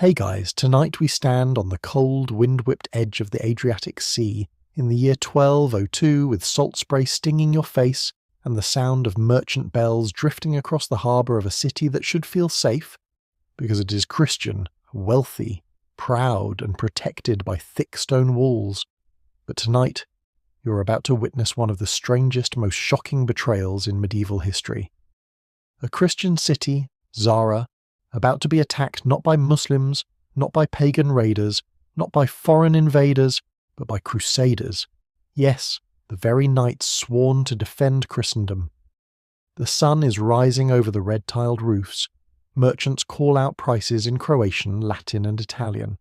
Hey guys, tonight we stand on the cold, wind-whipped edge of the Adriatic Sea in the year 1202 with salt spray stinging your face and the sound of merchant bells drifting across the harbour of a city that should feel safe because it is Christian, wealthy, proud and protected by thick stone walls. But tonight, you're about to witness one of the strangest, most shocking betrayals in medieval history. A Christian city, Zara, about to be attacked not by Muslims, not by pagan raiders, not by foreign invaders, but by Crusaders. Yes, the very knights sworn to defend Christendom. The sun is rising over the red-tiled roofs. Merchants call out prices in Croatian, Latin and Italian.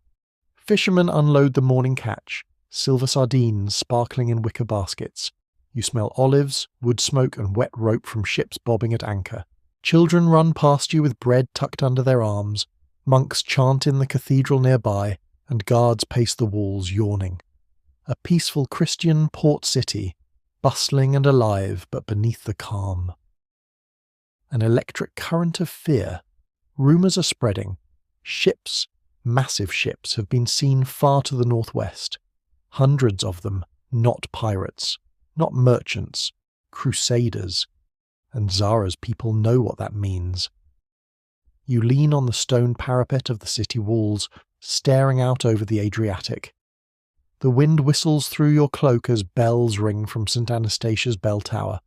Fishermen unload the morning catch, silver sardines sparkling in wicker baskets. You smell olives, wood smoke and wet rope from ships bobbing at anchor. Children run past you with bread tucked under their arms, monks chant in the cathedral nearby, and guards pace the walls yawning. A peaceful Christian port city, bustling and alive but beneath the calm. An electric current of fear. Rumours are spreading. Ships, massive ships, have been seen far to the northwest. Hundreds of them, not pirates, not merchants, Crusaders. And Zara's people know what that means. You lean on the stone parapet of the city walls, staring out over the Adriatic. The wind whistles through your cloak as bells ring from St. Anastasia's bell tower.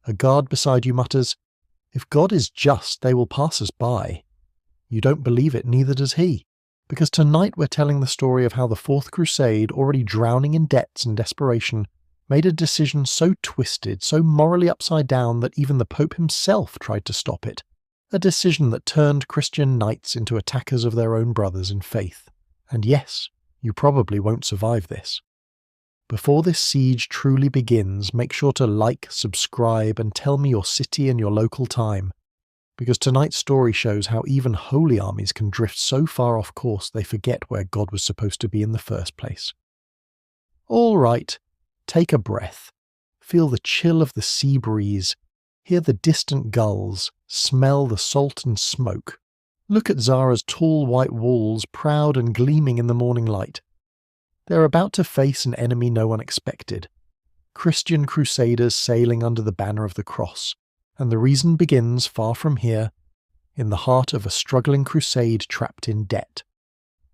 A guard beside you mutters, "If God is just, they will pass us by." You don't believe it, neither does he, because tonight we're telling the story of how the Fourth Crusade, already drowning in debts and desperation, made a decision so twisted, so morally upside down that even the Pope himself tried to stop it. A decision that turned Christian knights into attackers of their own brothers in faith. And yes, you probably won't survive this. Before this siege truly begins, make sure to like, subscribe, and tell me your city and your local time. Because tonight's story shows how even holy armies can drift so far off course they forget where God was supposed to be in the first place. All right. Take a breath, feel the chill of the sea breeze, hear the distant gulls, smell the salt and smoke. Look at Zara's tall white walls, proud and gleaming in the morning light. They're about to face an enemy no one expected. Christian Crusaders sailing under the banner of the cross. And the reason begins far from here, in the heart of a struggling crusade trapped in debt.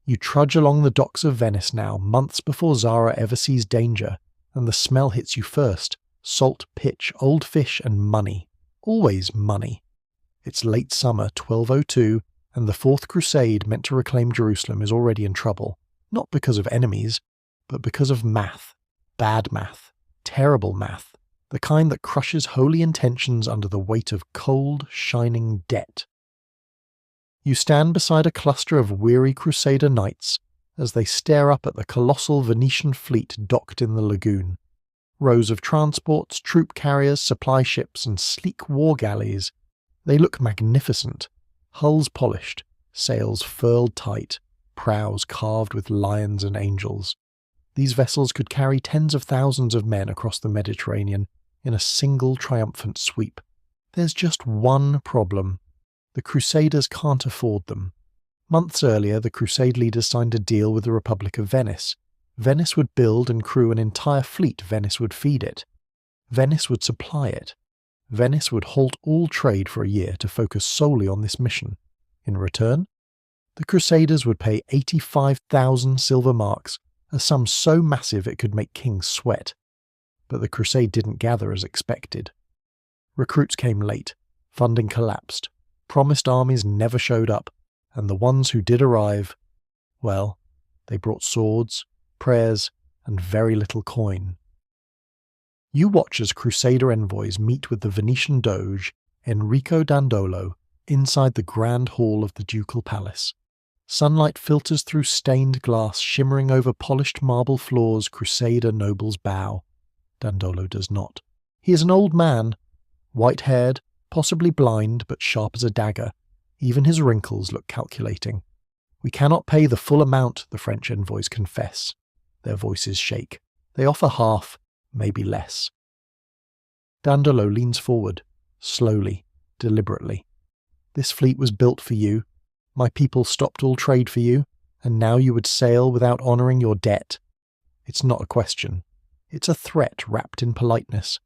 You trudge along the docks of Venice now, months before Zara ever sees danger. And the smell hits you first. Salt, pitch, old fish and money. Always money. It's late summer 1202 and the Fourth Crusade meant to reclaim Jerusalem is already in trouble. Not because of enemies, but because of math. Bad math. Terrible math. The kind that crushes holy intentions under the weight of cold, shining debt. You stand beside a cluster of weary Crusader knights as they stare up at the colossal Venetian fleet docked in the lagoon. Rows of transports, troop carriers, supply ships, and sleek war galleys. They look magnificent. Hulls polished, sails furled tight, prows carved with lions and angels. These vessels could carry tens of thousands of men across the Mediterranean in a single triumphant sweep. There's just one problem. The Crusaders can't afford them. Months earlier, the Crusade leaders signed a deal with the Republic of Venice. Venice would build and crew an entire fleet. Venice would feed it. Venice would supply it. Venice would halt all trade for a year to focus solely on this mission. In return, the Crusaders would pay 85,000 silver marks, a sum so massive it could make kings sweat. But the Crusade didn't gather as expected. Recruits came late. Funding collapsed. Promised armies never showed up. And the ones who did arrive, well, they brought swords, prayers, and very little coin. You watch as Crusader envoys meet with the Venetian Doge, Enrico Dandolo, inside the grand hall of the ducal palace. Sunlight filters through stained glass shimmering over polished marble floors. Crusader nobles bow. Dandolo does not. He is an old man, white-haired, possibly blind, but sharp as a dagger. Even his wrinkles look calculating. We cannot pay the full amount, the French envoys confess. Their voices shake. They offer half, maybe less. Dandolo leans forward, slowly, deliberately. This fleet was built for you. My people stopped all trade for you, and now you would sail without honouring your debt. It's not a question. It's a threat wrapped in politeness.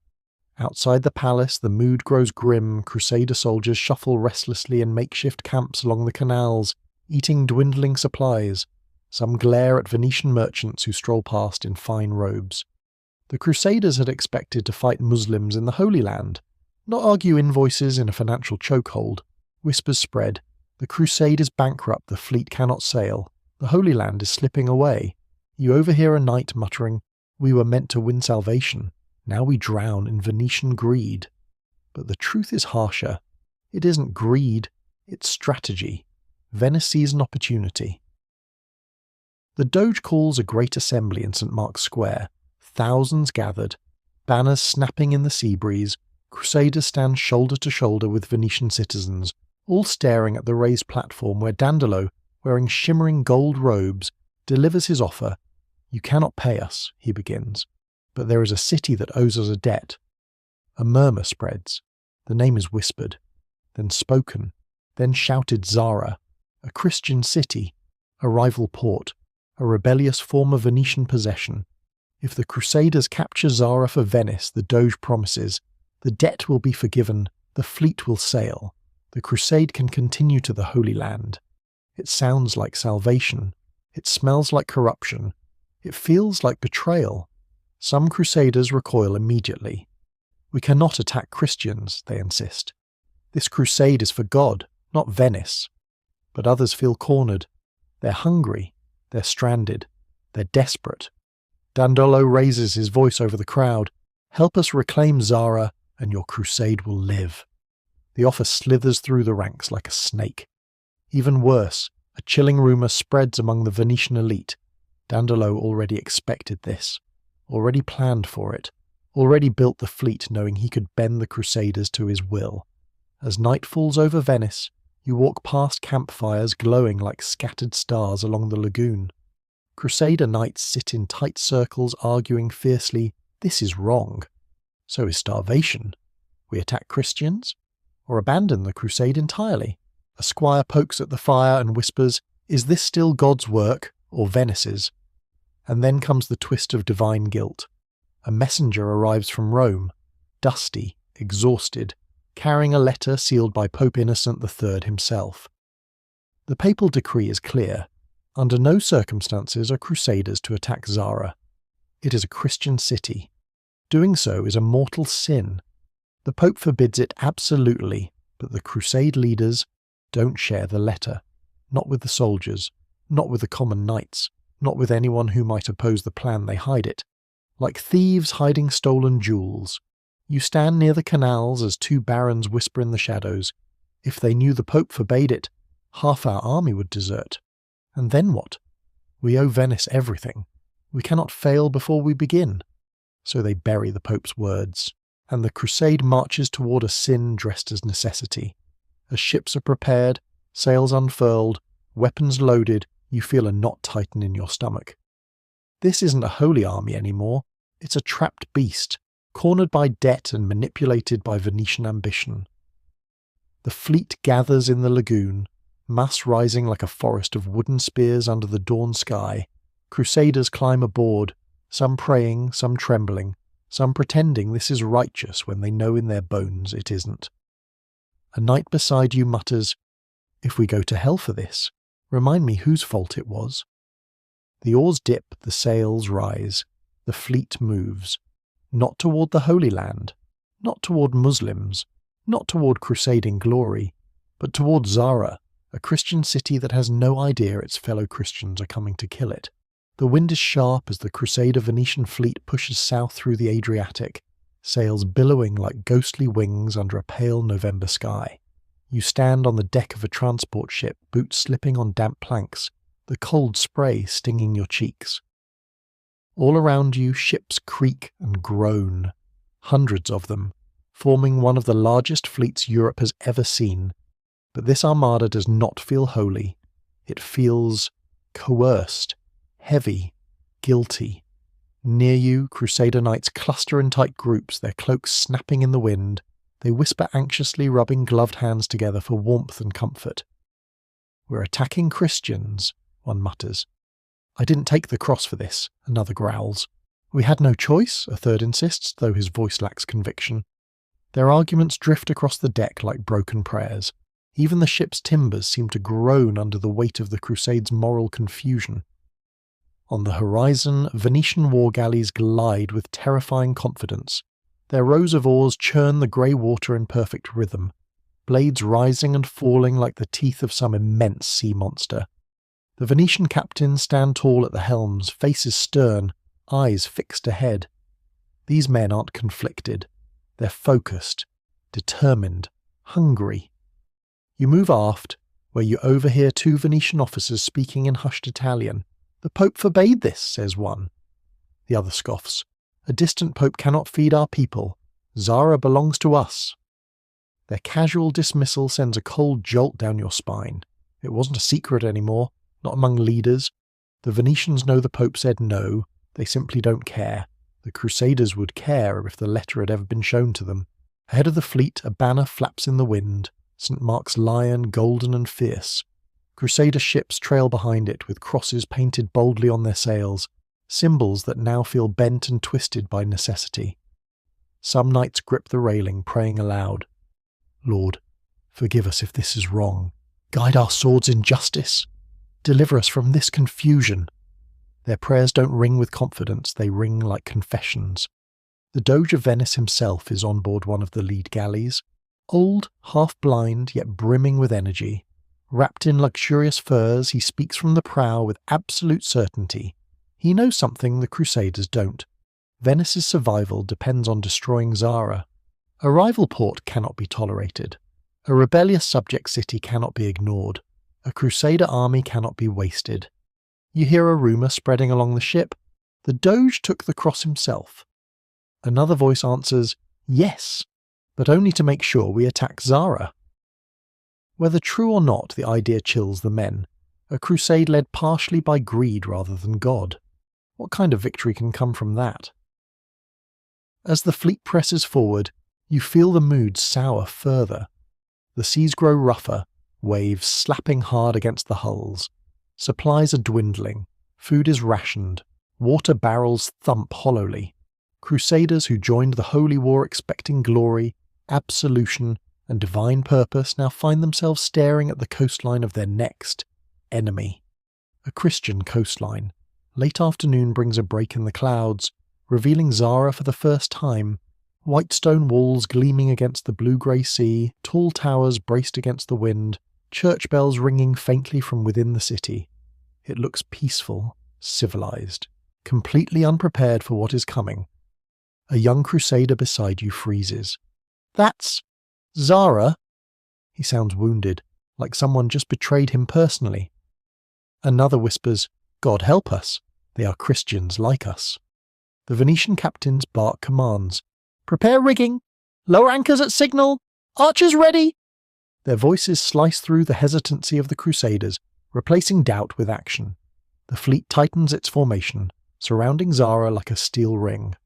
Outside the palace, the mood grows grim. Crusader soldiers shuffle restlessly in makeshift camps along the canals, eating dwindling supplies. Some glare at Venetian merchants who stroll past in fine robes. The Crusaders had expected to fight Muslims in the Holy Land, not argue invoices in a financial chokehold. Whispers spread. The Crusade is bankrupt, the fleet cannot sail. The Holy Land is slipping away. You overhear a knight muttering, "We were meant to win salvation. Now we drown in Venetian greed." But the truth is harsher. It isn't greed, it's strategy. Venice sees an opportunity. The Doge calls a great assembly in St. Mark's Square. Thousands gathered, banners snapping in the sea breeze. Crusaders stand shoulder to shoulder with Venetian citizens, all staring at the raised platform where Dandolo, wearing shimmering gold robes, delivers his offer. "You cannot pay us," he begins, "but there is a city that owes us a debt." A murmur spreads. The name is whispered, then spoken, then shouted Zara, a Christian city, a rival port, a rebellious former Venetian possession. If the Crusaders capture Zara for Venice, the Doge promises, the debt will be forgiven, the fleet will sail, the crusade can continue to the Holy Land. It sounds like salvation. It smells like corruption. It feels like betrayal. Some Crusaders recoil immediately. "We cannot attack Christians," they insist. "This crusade is for God, not Venice." But others feel cornered. They're hungry. They're stranded. They're desperate. Dandolo raises his voice over the crowd. "Help us reclaim Zara, and your crusade will live." The offer slithers through the ranks like a snake. Even worse, a chilling rumour spreads among the Venetian elite. Dandolo already expected this, already planned for it, already built the fleet knowing he could bend the Crusaders to his will. As night falls over Venice, you walk past campfires glowing like scattered stars along the lagoon. Crusader knights sit in tight circles arguing fiercely, "This is wrong." So is starvation. We attack Christians? Or abandon the crusade entirely? A squire pokes at the fire and whispers, "Is this still God's work, or Venice's?" And then comes the twist of divine guilt. A messenger arrives from Rome, dusty, exhausted, carrying a letter sealed by Pope Innocent III himself. The papal decree is clear. Under no circumstances are Crusaders to attack Zara. It is a Christian city. Doing so is a mortal sin. The Pope forbids it absolutely, but the Crusade leaders don't share the letter. Not with the soldiers, not with the common knights, not with anyone who might oppose the plan. They hide it. Like thieves hiding stolen jewels. You stand near the canals as two barons whisper in the shadows. If they knew the Pope forbade it, half our army would desert. And then what? We owe Venice everything. We cannot fail before we begin. So they bury the Pope's words, and the crusade marches toward a sin dressed as necessity. As ships are prepared, sails unfurled, weapons loaded, you feel a knot tighten in your stomach. This isn't a holy army anymore. It's a trapped beast, cornered by debt and manipulated by Venetian ambition. The fleet gathers in the lagoon, mass rising like a forest of wooden spears under the dawn sky. Crusaders climb aboard, some praying, some trembling, some pretending this is righteous when they know in their bones it isn't. A knight beside you mutters, "If we go to hell for this, remind me whose fault it was." The oars dip, the sails rise, the fleet moves. Not toward the Holy Land, not toward Muslims, not toward crusading glory, but toward Zara, a Christian city that has no idea its fellow Christians are coming to kill it. The wind is sharp as the Crusader Venetian fleet pushes south through the Adriatic, sails billowing like ghostly wings under a pale November sky. You stand on the deck of a transport ship, boots slipping on damp planks, the cold spray stinging your cheeks. All around you, ships creak and groan, hundreds of them, forming one of the largest fleets Europe has ever seen. But this armada does not feel holy. It feels coerced, heavy, guilty. Near you, Crusader knights cluster in tight groups, their cloaks snapping in the wind. They whisper anxiously, rubbing gloved hands together for warmth and comfort. We're attacking Christians, one mutters. I didn't take the cross for this, another growls. We had no choice, a third insists, though his voice lacks conviction. Their arguments drift across the deck like broken prayers. Even the ship's timbers seem to groan under the weight of the Crusades' moral confusion. On the horizon, Venetian war galleys glide with terrifying confidence. Their rows of oars churn the grey water in perfect rhythm, blades rising and falling like the teeth of some immense sea monster. The Venetian captains stand tall at the helms, faces stern, eyes fixed ahead. These men aren't conflicted. They're focused, determined, hungry. You move aft, where you overhear two Venetian officers speaking in hushed Italian. The Pope forbade this, says one. The other scoffs. A distant Pope cannot feed our people. Zara belongs to us. Their casual dismissal sends a cold jolt down your spine. It wasn't a secret anymore, not among leaders. The Venetians know the Pope said no, they simply don't care. The Crusaders would care if the letter had ever been shown to them. Ahead of the fleet, a banner flaps in the wind, St. Mark's lion, golden and fierce. Crusader ships trail behind it with crosses painted boldly on their sails, symbols that now feel bent and twisted by necessity. Some knights grip the railing, praying aloud. Lord, forgive us if this is wrong. Guide our swords in justice. Deliver us from this confusion. Their prayers don't ring with confidence, they ring like confessions. The Doge of Venice himself is on board one of the lead galleys. Old, half-blind, yet brimming with energy. Wrapped in luxurious furs, he speaks from the prow with absolute certainty. He knows something the Crusaders don't. Venice's survival depends on destroying Zara. A rival port cannot be tolerated. A rebellious subject city cannot be ignored. A Crusader army cannot be wasted. You hear a rumour spreading along the ship. The Doge took the cross himself. Another voice answers, yes, but only to make sure we attack Zara. Whether true or not, the idea chills the men. A crusade led partially by greed rather than God. What kind of victory can come from that? As the fleet presses forward, you feel the mood sour further. The seas grow rougher, waves slapping hard against the hulls. Supplies are dwindling, food is rationed, water barrels thump hollowly. Crusaders who joined the Holy War expecting glory, absolution, and divine purpose now find themselves staring at the coastline of their next enemy. A Christian coastline. Late afternoon brings a break in the clouds, revealing Zara for the first time. White stone walls gleaming against the blue-grey sea, tall towers braced against the wind, church bells ringing faintly from within the city. It looks peaceful, civilized, completely unprepared for what is coming. A young crusader beside you freezes. That's Zara? He sounds wounded, like someone just betrayed him personally. Another whispers, God help us, they are Christians like us. The Venetian captains bark commands. Prepare rigging! Lower anchors at signal! Archers ready! Their voices slice through the hesitancy of the Crusaders, replacing doubt with action. The fleet tightens its formation, surrounding Zara like a steel ring.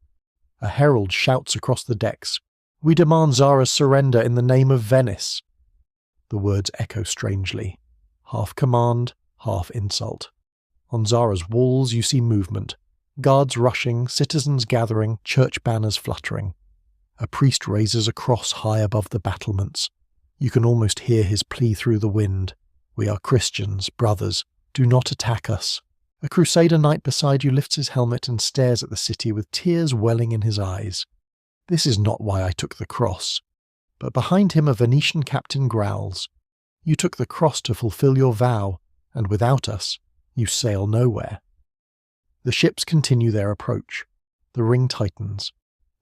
A herald shouts across the decks, We demand Zara's surrender in the name of Venice. The words echo strangely, half command, half insult. On Zara's walls you see movement, guards rushing, citizens gathering, church banners fluttering. A priest raises a cross high above the battlements. You can almost hear his plea through the wind. We are Christians, brothers. Do not attack us. A Crusader knight beside you lifts his helmet and stares at the city with tears welling in his eyes. This is not why I took the cross. But behind him a Venetian captain growls. You took the cross to fulfill your vow, and without us, you sail nowhere. The ships continue their approach. The ring tightens.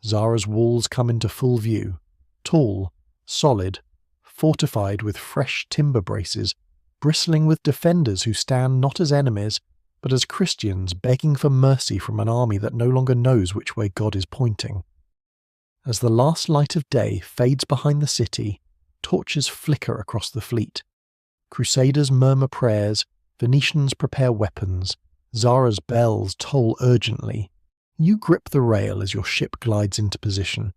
Zara's walls come into full view. Tall, solid, fortified with fresh timber braces, bristling with defenders who stand not as enemies, but as Christians begging for mercy from an army that no longer knows which way God is pointing. As the last light of day fades behind the city, torches flicker across the fleet. Crusaders murmur prayers, Venetians prepare weapons, Zara's bells toll urgently. You grip the rail as your ship glides into position.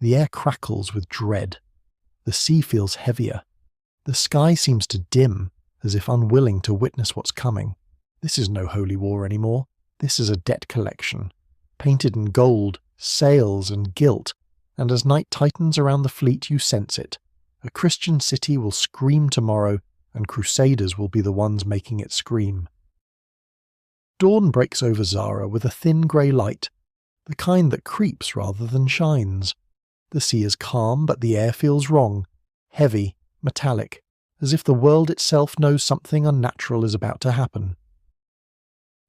The air crackles with dread. The sea feels heavier. The sky seems to dim, as if unwilling to witness what's coming. This is no holy war anymore. This is a debt collection, painted in gold, sails and gilt, and as night tightens around the fleet you sense it. A Christian city will scream tomorrow, and Crusaders will be the ones making it scream. Dawn breaks over Zara with a thin grey light, the kind that creeps rather than shines. The sea is calm, but the air feels wrong, heavy, metallic, as if the world itself knows something unnatural is about to happen.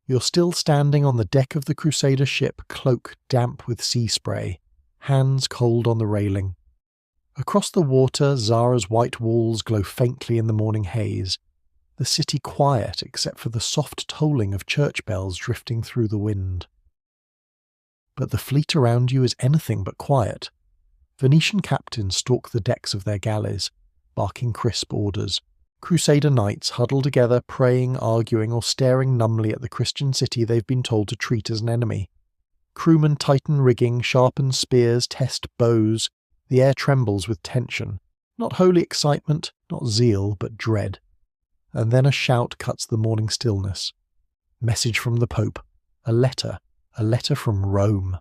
You're still standing on the deck of the Crusader ship, cloak damp with sea spray, hands cold on the railing. Across the water, Zara's white walls glow faintly in the morning haze, the city quiet except for the soft tolling of church bells drifting through the wind. But the fleet around you is anything but quiet. Venetian captains stalk the decks of their galleys, barking crisp orders. Crusader knights huddle together, praying, arguing, or staring numbly at the Christian city they've been told to treat as an enemy. Crewmen tighten rigging, sharpen spears, test bows. The air trembles with tension. Not holy excitement, not zeal, but dread. And then a shout cuts the morning stillness. Message from the Pope. A letter from Rome.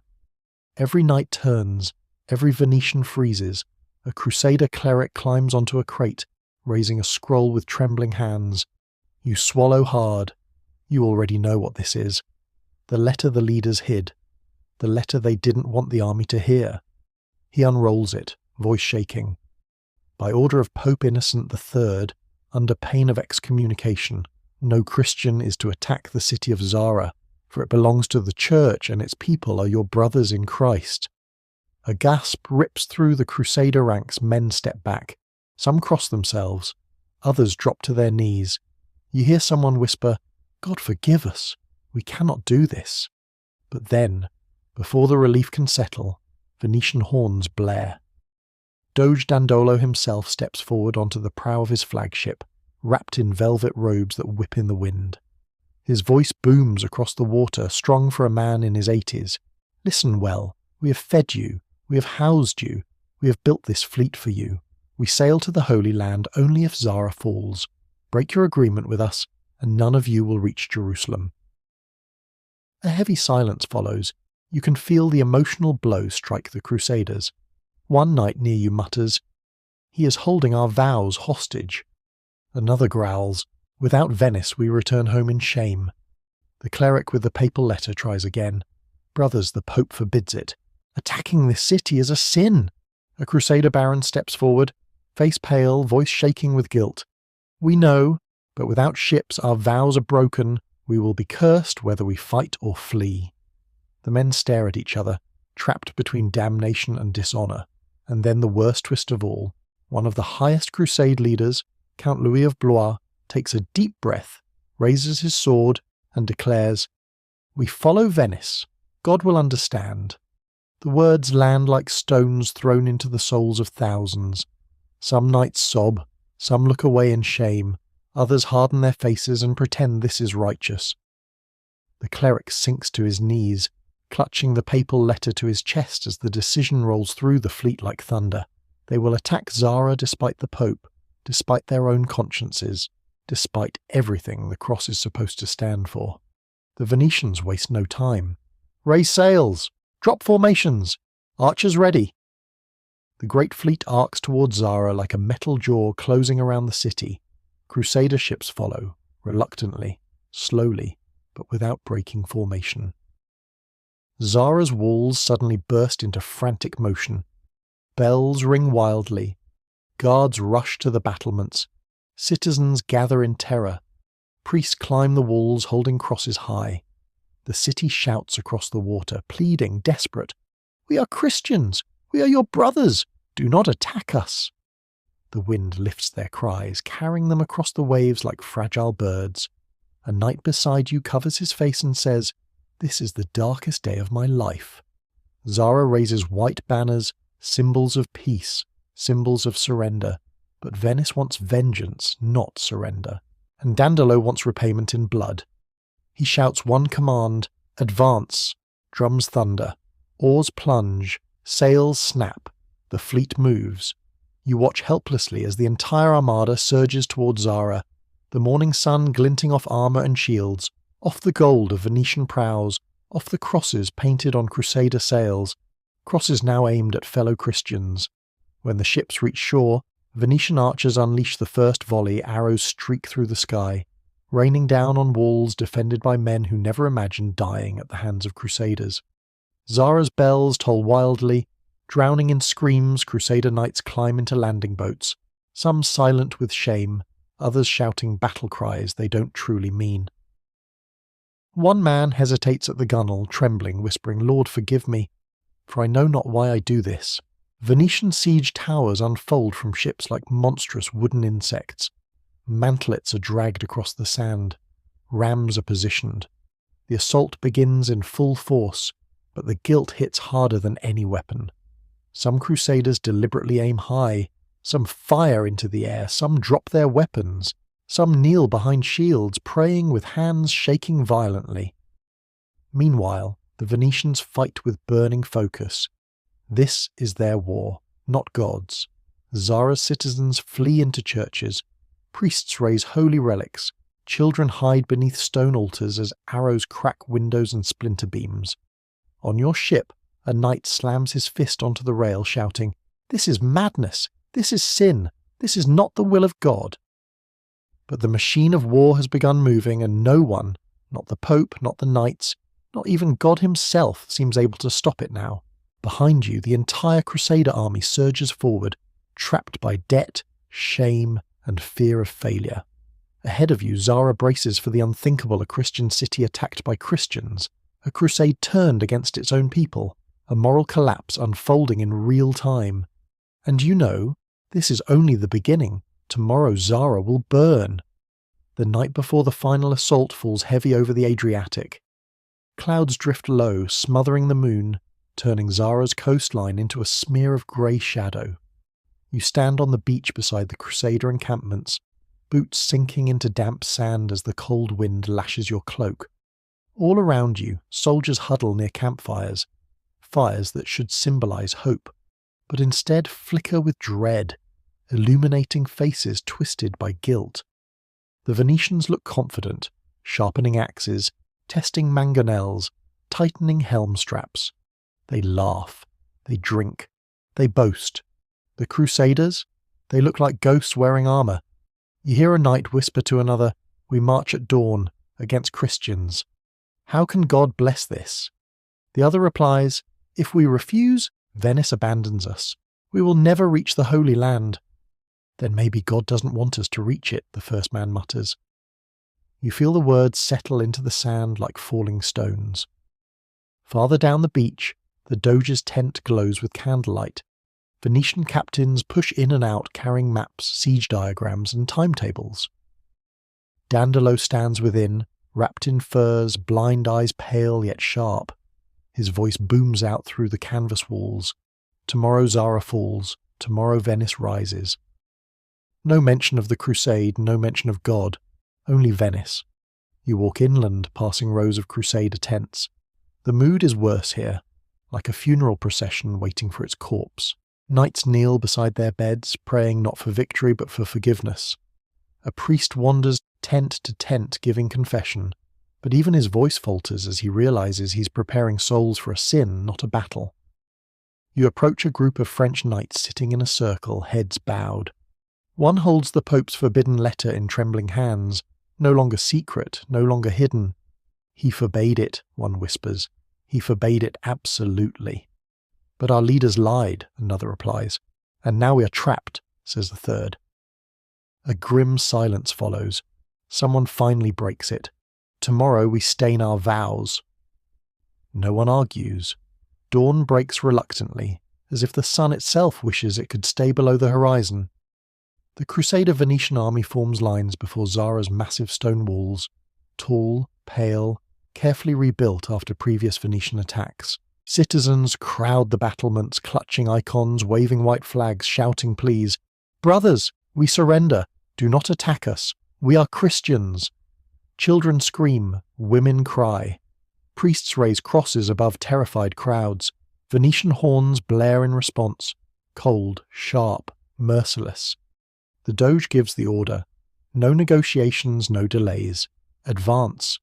Every knight turns, every Venetian freezes. A Crusader cleric climbs onto a crate, raising a scroll with trembling hands. You swallow hard. You already know what this is. The letter the leaders hid. The letter they didn't want the army to hear. He unrolls it, voice shaking. By order of Pope Innocent III, under pain of excommunication, no Christian is to attack the city of Zara, for it belongs to the Church and its people are your brothers in Christ. A gasp rips through the Crusader ranks. Men step back. Some cross themselves. Others drop to their knees. You hear someone whisper, "God forgive us. We cannot do this." But then, before the relief can settle, Venetian horns blare. Doge Dandolo himself steps forward onto the prow of his flagship, wrapped in velvet robes that whip in the wind. His voice booms across the water, strong for a man in his 80s. Listen well. We have fed you. We have housed you. We have built this fleet for you. We sail to the Holy Land only if Zara falls. Break your agreement with us, and none of you will reach Jerusalem. A heavy silence follows. You can feel the emotional blow strike the Crusaders. One knight near you mutters, "He is holding our vows hostage." Another growls, "Without Venice we return home in shame." The cleric with the papal letter tries again. "Brothers, the Pope forbids it. Attacking this city is a sin." A Crusader baron steps forward, face pale, voice shaking with guilt. "We know, but without ships our vows are broken. We will be cursed whether we fight or flee." The men stare at each other, trapped between damnation and dishonour. And then the worst twist of all. One of the highest crusade leaders, Count Louis of Blois, takes a deep breath, raises his sword, and declares, "We follow Venice. God will understand." The words land like stones thrown into the souls of thousands. Some knights sob, some look away in shame, others harden their faces and pretend this is righteous. The cleric sinks to his knees, clutching the papal letter to his chest as the decision rolls through the fleet like thunder. They will attack Zara despite the Pope, despite their own consciences, despite everything the cross is supposed to stand for. The Venetians waste no time. "Raise sails! Drop formations! Archers ready!" The great fleet arcs towards Zara like a metal jaw closing around the city. Crusader ships follow, reluctantly, slowly, but without breaking formation. Zara's walls suddenly burst into frantic motion. Bells ring wildly. Guards rush to the battlements. Citizens gather in terror. Priests climb the walls holding crosses high. The city shouts across the water, pleading, desperate, "We are Christians! We are your brothers! Do not attack us!" The wind lifts their cries, carrying them across the waves like fragile birds. A knight beside you covers his face and says, "This is the darkest day of my life." Zara raises white banners, symbols of peace, symbols of surrender. But Venice wants vengeance, not surrender. And Dandolo wants repayment in blood. He shouts one command, "Advance!" Drums thunder. Oars plunge. Sails snap. The fleet moves. You watch helplessly as the entire armada surges towards Zara. The morning sun glinting off armour and shields, off the gold of Venetian prows, off the crosses painted on Crusader sails, crosses now aimed at fellow Christians. When the ships reach shore, Venetian archers unleash the first volley, arrows streak through the sky, raining down on walls defended by men who never imagined dying at the hands of Crusaders. Zara's bells toll wildly. Drowning in screams, Crusader knights climb into landing boats, some silent with shame, others shouting battle cries they don't truly mean. One man hesitates at the gunwale, trembling, whispering, "Lord, forgive me, for I know not why I do this." Venetian siege towers unfold from ships like monstrous wooden insects. Mantlets are dragged across the sand. Rams are positioned. The assault begins in full force, but the guilt hits harder than any weapon. Some Crusaders deliberately aim high, some fire into the air, some drop their weapons, some kneel behind shields, praying with hands shaking violently. Meanwhile, the Venetians fight with burning focus. This is their war, not God's. Zara's citizens flee into churches. Priests raise holy relics. Children hide beneath stone altars as arrows crack windows and splinter beams. On your ship, a knight slams his fist onto the rail, shouting, "This is madness! This is sin! This is not the will of God!" But the machine of war has begun moving, and no one, not the Pope, not the knights, not even God himself, seems able to stop it now. Behind you, the entire Crusader army surges forward, trapped by debt, shame, and fear of failure. Ahead of you, Zara braces for the unthinkable, a Christian city attacked by Christians, a crusade turned against its own people, a moral collapse unfolding in real time. And you know, this is only the beginning. Tomorrow Zara will burn. The night before the final assault falls heavy over the Adriatic. Clouds drift low, smothering the moon, turning Zara's coastline into a smear of grey shadow. You stand on the beach beside the Crusader encampments, boots sinking into damp sand as the cold wind lashes your cloak. All around you, soldiers huddle near campfires, fires that should symbolize hope, but instead flicker with dread, illuminating faces twisted by guilt. The Venetians look confident, sharpening axes, testing mangonels, tightening helm straps. They laugh, they drink, they boast. The Crusaders? They look like ghosts wearing armour. You hear a knight whisper to another, "We march at dawn, against Christians. How can God bless this?" The other replies, "If we refuse, Venice abandons us. We will never reach the Holy Land." "Then maybe God doesn't want us to reach it," the first man mutters. You feel the words settle into the sand like falling stones. Farther down the beach, the Doge's tent glows with candlelight. Venetian captains push in and out carrying maps, siege diagrams, and timetables. Dandolo stands within, wrapped in furs, blind eyes pale yet sharp. His voice booms out through the canvas walls. Tomorrow Zara falls, tomorrow Venice rises. No mention of the crusade, no mention of God, only Venice. You walk inland, passing rows of Crusader tents. The mood is worse here, like a funeral procession waiting for its corpse. Knights kneel beside their beds, praying not for victory but for forgiveness. A priest wanders tent to tent giving confession, but even his voice falters as he realizes he's preparing souls for a sin, not a battle. You approach a group of French knights sitting in a circle, heads bowed. One holds the Pope's forbidden letter in trembling hands, no longer secret, no longer hidden. "He forbade it," one whispers. "He forbade it absolutely." "But our leaders lied," another replies. "And now we are trapped," says the third. A grim silence follows. Someone finally breaks it. "Tomorrow we stain our vows." No one argues. Dawn breaks reluctantly, as if the sun itself wishes it could stay below the horizon. The Crusader Venetian army forms lines before Zara's massive stone walls, tall, pale, carefully rebuilt after previous Venetian attacks. Citizens crowd the battlements, clutching icons, waving white flags, shouting pleas. "Brothers, we surrender. Do not attack us. We are Christians." Children scream, women cry. Priests raise crosses above terrified crowds. Venetian horns blare in response, cold, sharp, merciless. The Doge gives the order. No negotiations, no delays. Advance.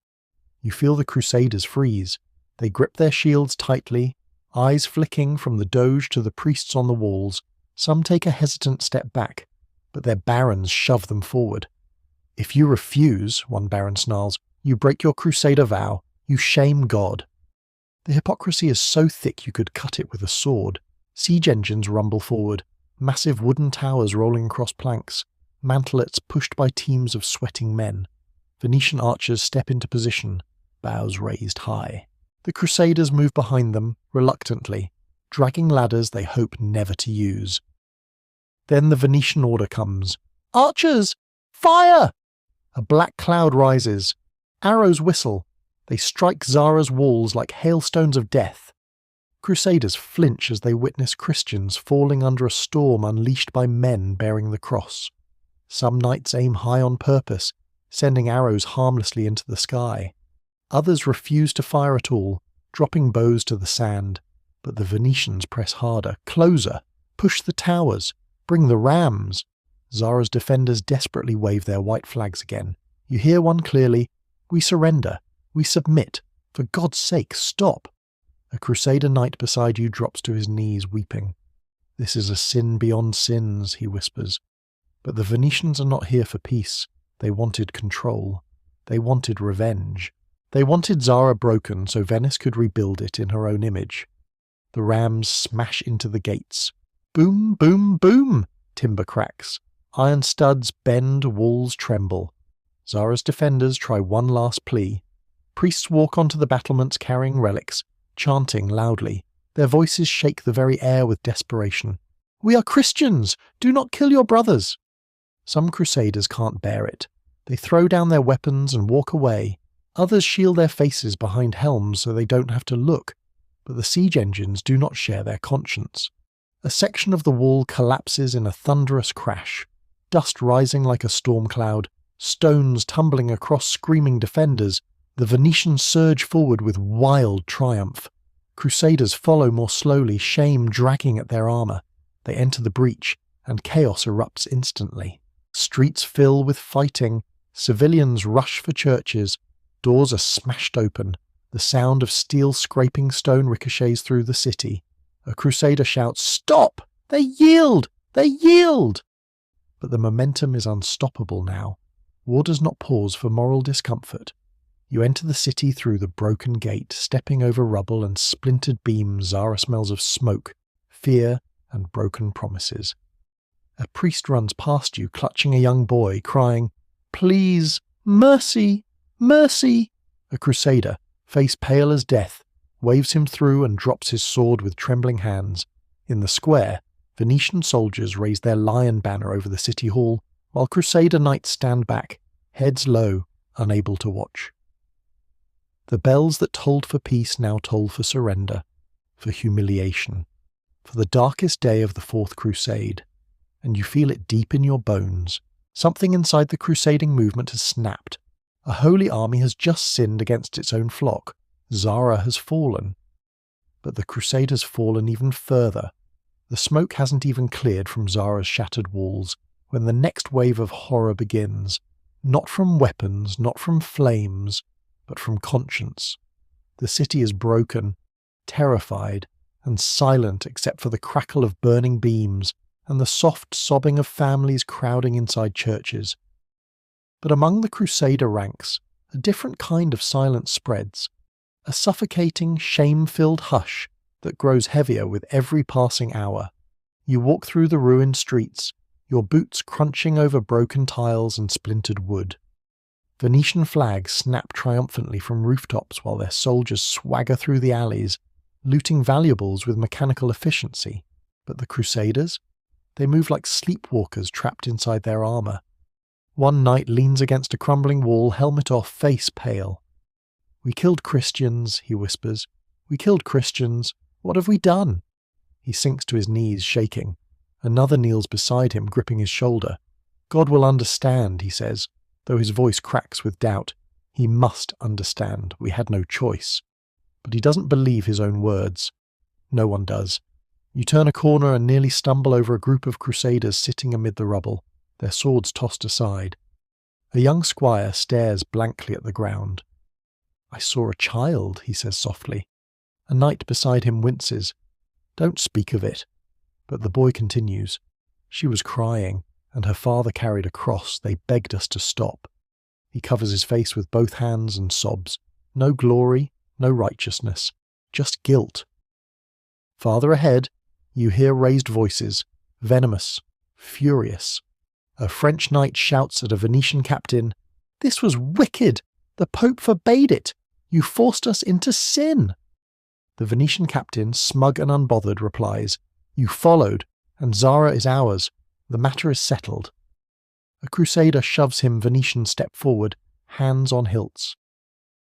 You feel the Crusaders freeze. They grip their shields tightly, eyes flicking from the Doge to the priests on the walls. Some take a hesitant step back, but their barons shove them forward. If you refuse, one baron snarls, you break your Crusader vow. You shame God. The hypocrisy is so thick you could cut it with a sword. Siege engines rumble forward, massive wooden towers rolling across planks, mantlets pushed by teams of sweating men. Venetian archers step into position, bows raised high. The Crusaders move behind them, reluctantly, dragging ladders they hope never to use. Then the Venetian order comes. Archers! Fire! A black cloud rises. Arrows whistle. They strike Zara's walls like hailstones of death. Crusaders flinch as they witness Christians falling under a storm unleashed by men bearing the cross. Some knights aim high on purpose, sending arrows harmlessly into the sky. Others refuse to fire at all, dropping bows to the sand. But the Venetians press harder, closer, push the towers, bring the rams. Zara's defenders desperately wave their white flags again. You hear one clearly. We surrender. We submit. For God's sake, stop. A Crusader knight beside you drops to his knees, weeping. This is a sin beyond sins, he whispers. But the Venetians are not here for peace. They wanted control. They wanted revenge. They wanted Zara broken so Venice could rebuild it in her own image. The rams smash into the gates. Boom, boom, boom! Timber cracks. Iron studs bend, walls tremble. Zara's defenders try one last plea. Priests walk onto the battlements carrying relics, chanting loudly. Their voices shake the very air with desperation. We are Christians! Do not kill your brothers! Some Crusaders can't bear it. They throw down their weapons and walk away. Others shield their faces behind helms so they don't have to look. But the siege engines do not share their conscience. A section of the wall collapses in a thunderous crash. Dust rising like a storm cloud, stones tumbling across screaming defenders. The Venetians surge forward with wild triumph. Crusaders follow more slowly, shame dragging at their armour. They enter the breach, and chaos erupts instantly. Streets fill with fighting, civilians rush for churches, doors are smashed open, the sound of steel scraping stone ricochets through the city. A Crusader shouts, "Stop! They yield! They yield!" But the momentum is unstoppable now. War does not pause for moral discomfort. You enter the city through the broken gate, stepping over rubble and splintered beams. Zara smells of smoke, fear, and broken promises. A priest runs past you, clutching a young boy, crying, "Please, mercy, mercy!" A Crusader, face pale as death, waves him through and drops his sword with trembling hands. In the square, Venetian soldiers raise their lion banner over the city hall, while Crusader knights stand back, heads low, unable to watch. The bells that tolled for peace now toll for surrender, for humiliation, for the darkest day of the Fourth Crusade, and you feel it deep in your bones. Something inside the crusading movement has snapped. A holy army has just sinned against its own flock. Zara has fallen. But the Crusaders fallen even further. The smoke hasn't even cleared from Zara's shattered walls when the next wave of horror begins, not from weapons, not from flames, but from conscience. The city is broken, terrified, and silent except for the crackle of burning beams and the soft sobbing of families crowding inside churches. But among the Crusader ranks, a different kind of silence spreads, a suffocating, shame-filled hush that grows heavier with every passing hour. You walk through the ruined streets, your boots crunching over broken tiles and splintered wood. Venetian flags snap triumphantly from rooftops while their soldiers swagger through the alleys, looting valuables with mechanical efficiency. But the Crusaders? They move like sleepwalkers trapped inside their armour. One knight leans against a crumbling wall, helmet off, face pale. "We killed Christians," he whispers. "We killed Christians. What have we done?" He sinks to his knees, shaking. Another kneels beside him, gripping his shoulder. "God will understand," he says, though his voice cracks with doubt. He must understand. We had no choice. But he doesn't believe his own words. No one does. You turn a corner and nearly stumble over a group of Crusaders sitting amid the rubble, their swords tossed aside. A young squire stares blankly at the ground. "I saw a child," he says softly. A knight beside him winces. "Don't speak of it." But the boy continues. "She was crying, and her father carried a cross. They begged us to stop." He covers his face with both hands and sobs. No glory, no righteousness, just guilt. Farther ahead, you hear raised voices, venomous, furious. A French knight shouts at a Venetian captain, "This was wicked! The Pope forbade it! You forced us into sin!" The Venetian captain, smug and unbothered, replies, "You followed, and Zara is ours. The matter is settled." A crusader shoves him Venetian step forward, hands on hilts.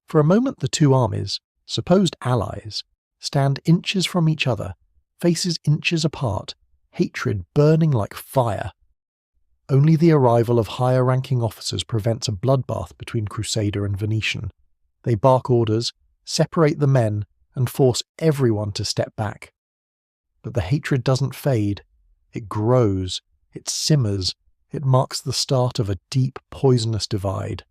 For a moment the two armies, supposed allies, stand inches from each other, faces inches apart, hatred burning like fire. Only the arrival of higher-ranking officers prevents a bloodbath between Crusader and Venetian. They bark orders, separate the men, and force everyone to step back. But the hatred doesn't fade. It grows, it simmers, it marks the start of a deep, poisonous divide.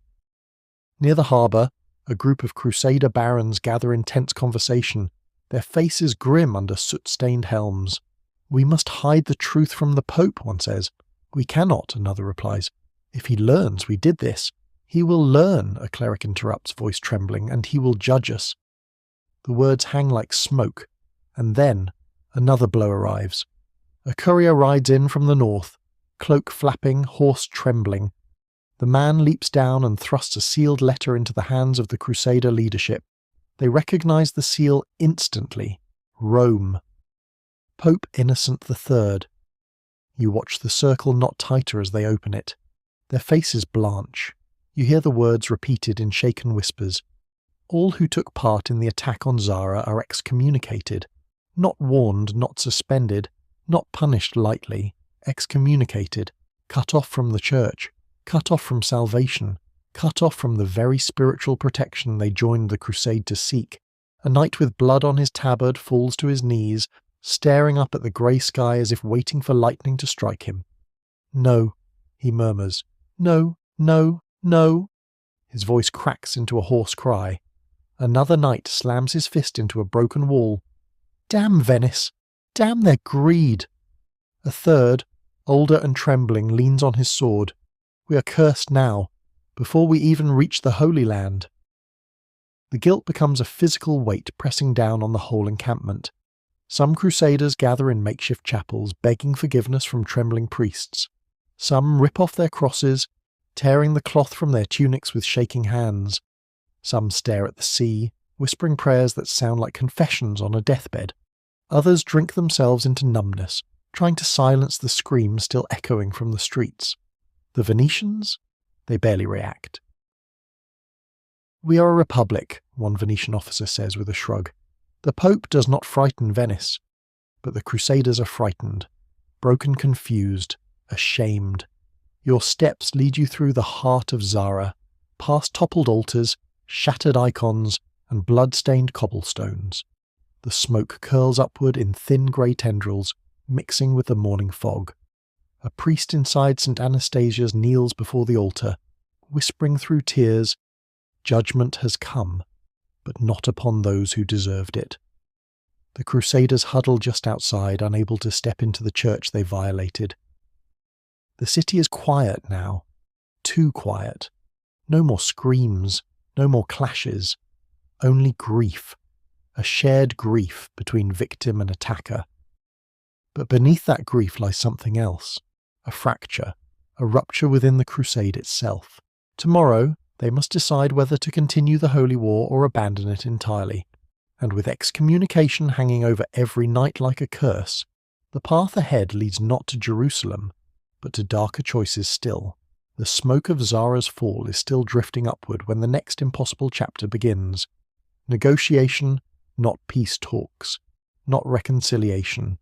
Near the harbour, a group of Crusader barons gather in tense conversation, their faces grim under soot-stained helms. "We must hide the truth from the Pope," one says. "We cannot," another replies. "If he learns we did this, he will learn," a cleric interrupts, voice trembling, "and he will judge us." The words hang like smoke, and then another blow arrives. A courier rides in from the north, cloak flapping, horse trembling. The man leaps down and thrusts a sealed letter into the hands of the Crusader leadership. They recognize the seal instantly. Rome. Pope Innocent III. You watch the circle knot tighter as they open it. Their faces blanch. You hear the words repeated in shaken whispers. All who took part in the attack on Zara are excommunicated. Not warned, not suspended, not punished lightly. Excommunicated. Cut off from the church. Cut off from salvation. Cut off from the very spiritual protection they joined the crusade to seek. A knight with blood on his tabard falls to his knees, staring up at the grey sky as if waiting for lightning to strike him. "No," he murmurs. "No, no, no." His voice cracks into a hoarse cry. Another knight slams his fist into a broken wall. "Damn Venice! Damn their greed!" A third, older and trembling, leans on his sword. "We are cursed now, before we even reach the Holy Land." The guilt becomes a physical weight pressing down on the whole encampment. Some crusaders gather in makeshift chapels, begging forgiveness from trembling priests. Some rip off their crosses, tearing the cloth from their tunics with shaking hands. Some stare at the sea, whispering prayers that sound like confessions on a deathbed. Others drink themselves into numbness, trying to silence the screams still echoing from the streets. The Venetians? They barely react. "We are a republic," one Venetian officer says with a shrug. "The Pope does not frighten Venice." But the Crusaders are frightened, broken, confused, ashamed. Your steps lead you through the heart of Zara, past toppled altars, shattered icons, and blood-stained cobblestones. The smoke curls upward in thin grey tendrils, mixing with the morning fog. A priest inside St. Anastasia's kneels before the altar, whispering through tears, "Judgment has come, but not upon those who deserved it." The Crusaders huddle just outside, unable to step into the church they violated. The city is quiet now, too quiet. No more screams, no more clashes, only grief, a shared grief between victim and attacker. But beneath that grief lies something else, a fracture, a rupture within the crusade itself. Tomorrow, they must decide whether to continue the holy war or abandon it entirely. And with excommunication hanging over every knight like a curse, the path ahead leads not to Jerusalem, but to darker choices still. The smoke of Zara's fall is still drifting upward when the next impossible chapter begins. Negotiation, not peace talks, not reconciliation,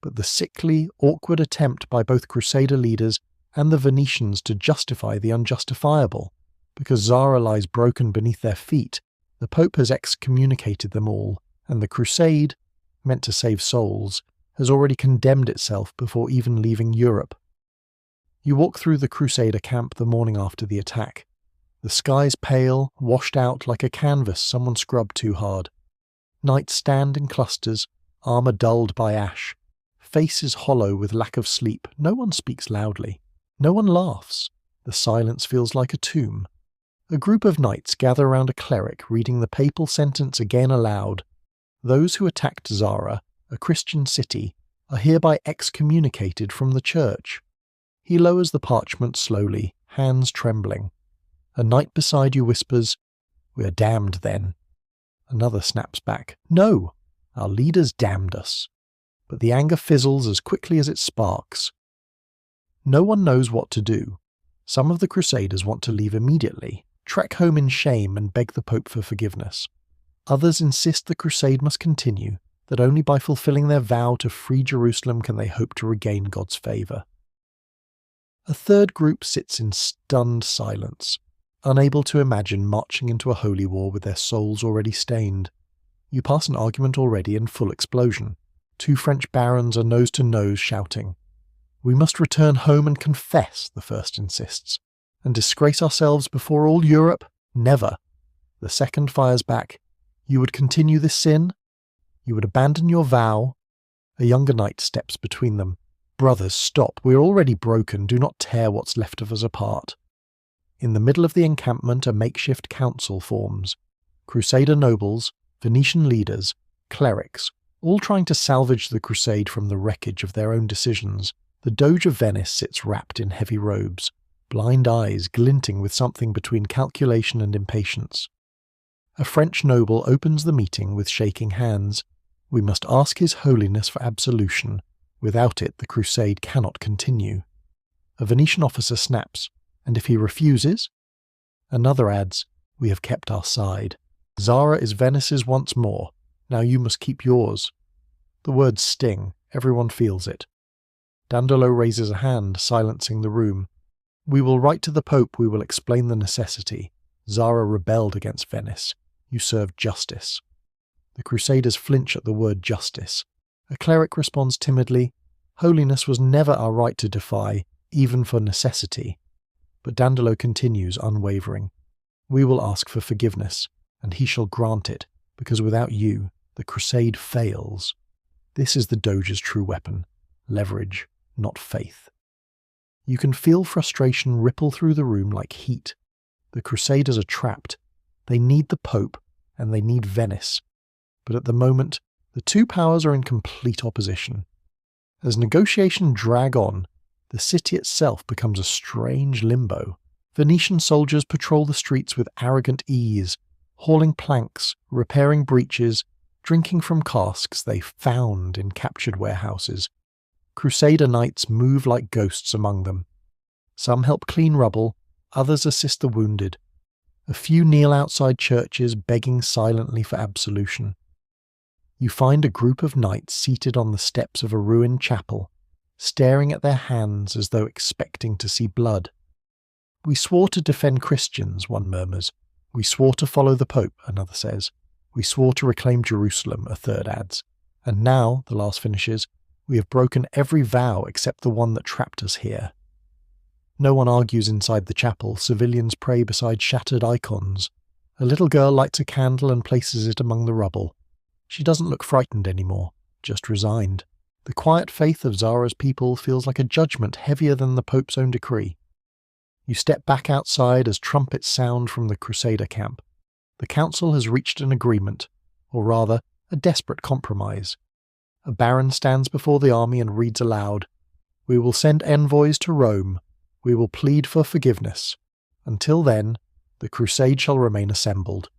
but the sickly, awkward attempt by both Crusader leaders and the Venetians to justify the unjustifiable. Because Zara lies broken beneath their feet, the Pope has excommunicated them all, and the Crusade, meant to save souls, has already condemned itself before even leaving Europe. You walk through the Crusader camp the morning after the attack. The sky's pale, washed out like a canvas someone scrubbed too hard. Knights stand in clusters, armour dulled by ash. Faces hollow with lack of sleep. No one speaks loudly. No one laughs. The silence feels like a tomb. A group of knights gather around a cleric reading the papal sentence again aloud. Those who attacked Zara, a Christian city, are hereby excommunicated from the church. He lowers the parchment slowly, hands trembling. A knight beside you whispers, "We are damned then." Another snaps back, "No, our leaders damned us." But the anger fizzles as quickly as it sparks. No one knows what to do. Some of the Crusaders want to leave immediately, trek home in shame and beg the Pope for forgiveness. Others insist the crusade must continue, that only by fulfilling their vow to free Jerusalem can they hope to regain God's favour. A third group sits in stunned silence, unable to imagine marching into a holy war with their souls already stained. You pass an argument already in full explosion. 2 French barons are nose to nose shouting. "We must return home and confess," the first insists. "And disgrace ourselves before all Europe? Never." The second fires back. "You would continue this sin? You would abandon your vow?" A younger knight steps between them. "Brothers, stop. We are already broken. Do not tear what's left of us apart." In the middle of the encampment, a makeshift council forms. Crusader nobles, Venetian leaders, clerics, all trying to salvage the crusade from the wreckage of their own decisions. The Doge of Venice sits wrapped in heavy robes, blind eyes glinting with something between calculation and impatience. A French noble opens the meeting with shaking hands. "We must ask His Holiness for absolution. Without it, the crusade cannot continue." A Venetian officer snaps, "And if he refuses?" Another adds, "We have kept our side. Zara is Venice's once more. Now you must keep yours." The words sting. Everyone feels it. Dandolo raises a hand, silencing the room. "We will write to the Pope. We will explain the necessity. Zara rebelled against Venice. You served justice." The Crusaders flinch at the word justice. A cleric responds timidly, "Holiness was never our right to defy, even for necessity." But Dandolo continues unwavering. "We will ask for forgiveness, and he shall grant it, because without you, the crusade fails." This is the Doge's true weapon, leverage, not faith. You can feel frustration ripple through the room like heat. The Crusaders are trapped. They need the Pope, and they need Venice. But at the moment, the two powers are in complete opposition. As negotiations drag on, the city itself becomes a strange limbo. Venetian soldiers patrol the streets with arrogant ease, hauling planks, repairing breaches, drinking from casks they found in captured warehouses. Crusader knights move like ghosts among them. Some help clean rubble, others assist the wounded. A few kneel outside churches, begging silently for absolution. You find a group of knights seated on the steps of a ruined chapel, staring at their hands as though expecting to see blood. "We swore to defend Christians," one murmurs. "We swore to follow the Pope," another says. "We swore to reclaim Jerusalem," a third adds. "And now," the last finishes, "we have broken every vow except the one that trapped us here." No one argues inside the chapel. Civilians pray beside shattered icons. A little girl lights a candle and places it among the rubble. She doesn't look frightened anymore, just resigned. The quiet faith of Zara's people feels like a judgment heavier than the Pope's own decree. You step back outside as trumpets sound from the Crusader camp. The council has reached an agreement, or rather, a desperate compromise. A baron stands before the army and reads aloud, "We will send envoys to Rome. We will plead for forgiveness. Until then, the crusade shall remain assembled."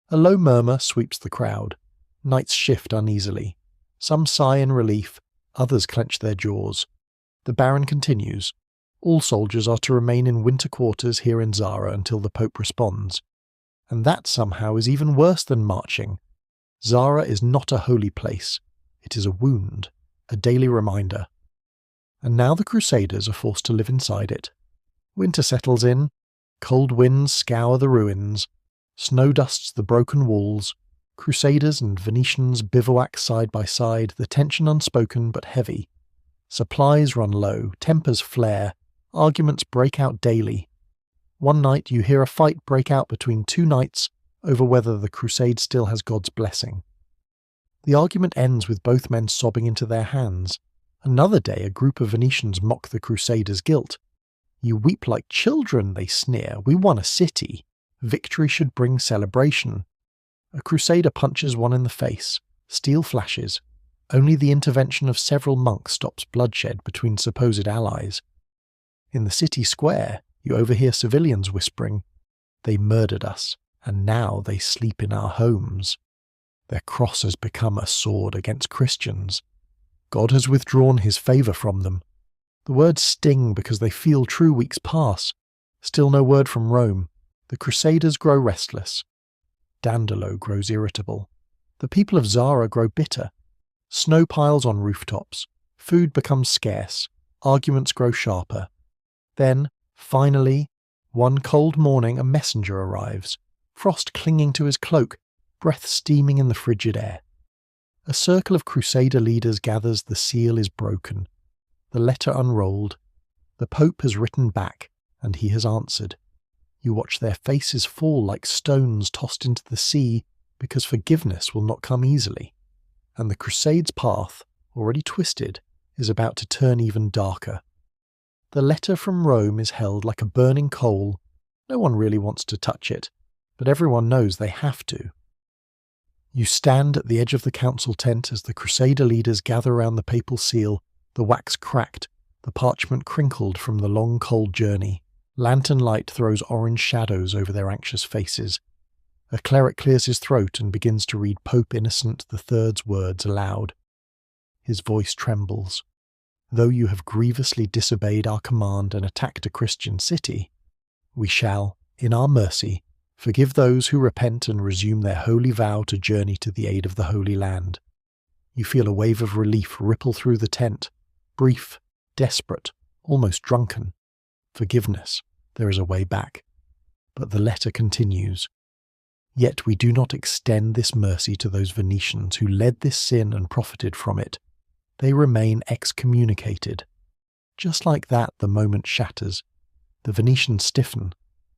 A low murmur sweeps the crowd. Knights shift uneasily. Some sigh in relief, others clench their jaws. The baron continues. All soldiers are to remain in winter quarters here in Zara until the Pope responds. And that somehow is even worse than marching. Zara is not a holy place. It is a wound, a daily reminder. And now the Crusaders are forced to live inside it. Winter settles in. Cold winds scour the ruins. Snow dusts the broken walls. Crusaders and Venetians bivouac side by side, the tension unspoken but heavy. Supplies run low, tempers flare, arguments break out daily. One night you hear a fight break out between two knights over whether the crusade still has God's blessing. The argument ends with both men sobbing into their hands. Another day a group of Venetians mock the Crusaders' guilt. "You weep like children," they sneer. "We won a city. Victory should bring celebration." A crusader punches one in the face. Steel flashes. Only the intervention of several monks stops bloodshed between supposed allies. In the city square, you overhear civilians whispering, "They murdered us, and now they sleep in our homes." Their cross has become a sword against Christians. God has withdrawn his favour from them. The words sting because they feel true weeks pass. Still no word from Rome. The Crusaders grow restless. Dandolo grows irritable. The people of Zara grow bitter. Snow piles on rooftops. Food becomes scarce. Arguments grow sharper. Then, finally, one cold morning a messenger arrives, frost clinging to his cloak, breath steaming in the frigid air. A circle of Crusader leaders gathers. The seal is broken. The letter unrolled. The Pope has written back, and he has answered. You watch their faces fall like stones tossed into the sea, because forgiveness will not come easily. And the Crusade's path, already twisted, is about to turn even darker. The letter from Rome is held like a burning coal. No one really wants to touch it, but everyone knows they have to. You stand at the edge of the council tent as the Crusader leaders gather around the papal seal, the wax cracked, the parchment crinkled from the long cold journey. Lantern light throws orange shadows over their anxious faces. A cleric clears his throat and begins to read Pope Innocent III's words aloud. His voice trembles. Though you have grievously disobeyed our command and attacked a Christian city, we shall, in our mercy, forgive those who repent and resume their holy vow to journey to the aid of the Holy Land. You feel a wave of relief ripple through the tent, brief, desperate, almost drunken. Forgiveness, there is a way back. But the letter continues. Yet we do not extend this mercy to those Venetians who led this sin and profited from it. They remain excommunicated. Just like that, the moment shatters. The Venetians stiffen.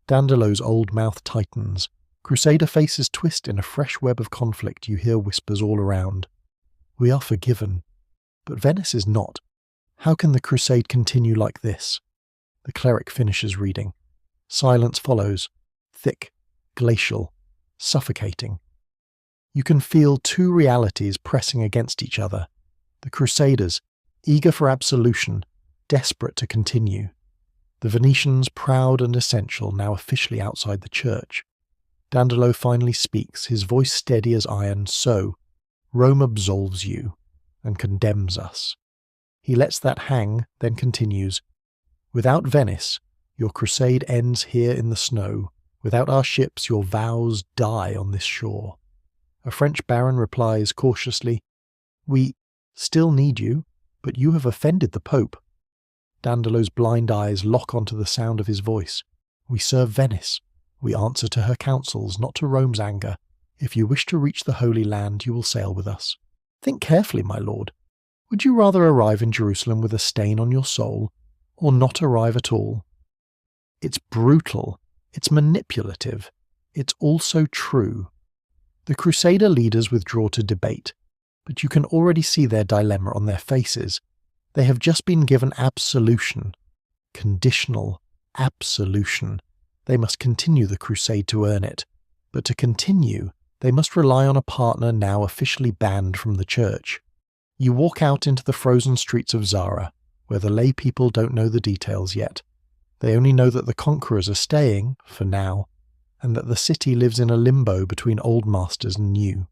Dandolo's old mouth tightens. Crusader faces twist in a fresh web of conflict. You hear whispers all around. We are forgiven. But Venice is not. How can the crusade continue like this? The cleric finishes reading. Silence follows. Thick, glacial, suffocating. You can feel two realities pressing against each other. The Crusaders, eager for absolution, desperate to continue. The Venetians, proud and essential, now officially outside the church. Dandolo finally speaks, his voice steady as iron. So, Rome absolves you and condemns us. He lets that hang, then continues. Without Venice, your crusade ends here in the snow. Without our ships, your vows die on this shore. A French baron replies cautiously, We still need you, but you have offended the Pope. Dandolo's blind eyes lock onto the sound of his voice. We serve Venice. We answer to her counsels, not to Rome's anger. If you wish to reach the Holy Land, you will sail with us. Think carefully, my lord. Would you rather arrive in Jerusalem with a stain on your soul, or not arrive at all? It's brutal. It's manipulative. It's also true. The Crusader leaders withdraw to debate, but you can already see their dilemma on their faces. They have just been given absolution. Conditional absolution. They must continue the crusade to earn it. But to continue, they must rely on a partner now officially banned from the church. You walk out into the frozen streets of Zara, where the lay people don't know the details yet. They only know that the conquerors are staying, for now, and that the city lives in a limbo between old masters and new.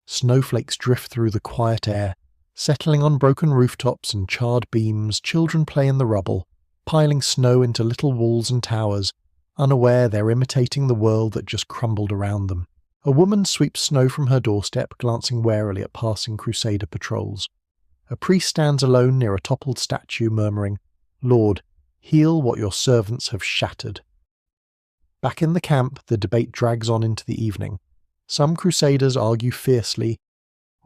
Snowflakes drift through the quiet air, settling on broken rooftops and charred beams. Children play in the rubble, piling snow into little walls and towers, unaware they're imitating the world that just crumbled around them. A woman sweeps snow from her doorstep, glancing warily at passing Crusader patrols. A priest stands alone near a toppled statue, murmuring, Lord, heal what your servants have shattered. Back in the camp, the debate drags on into the evening. Some Crusaders argue fiercely,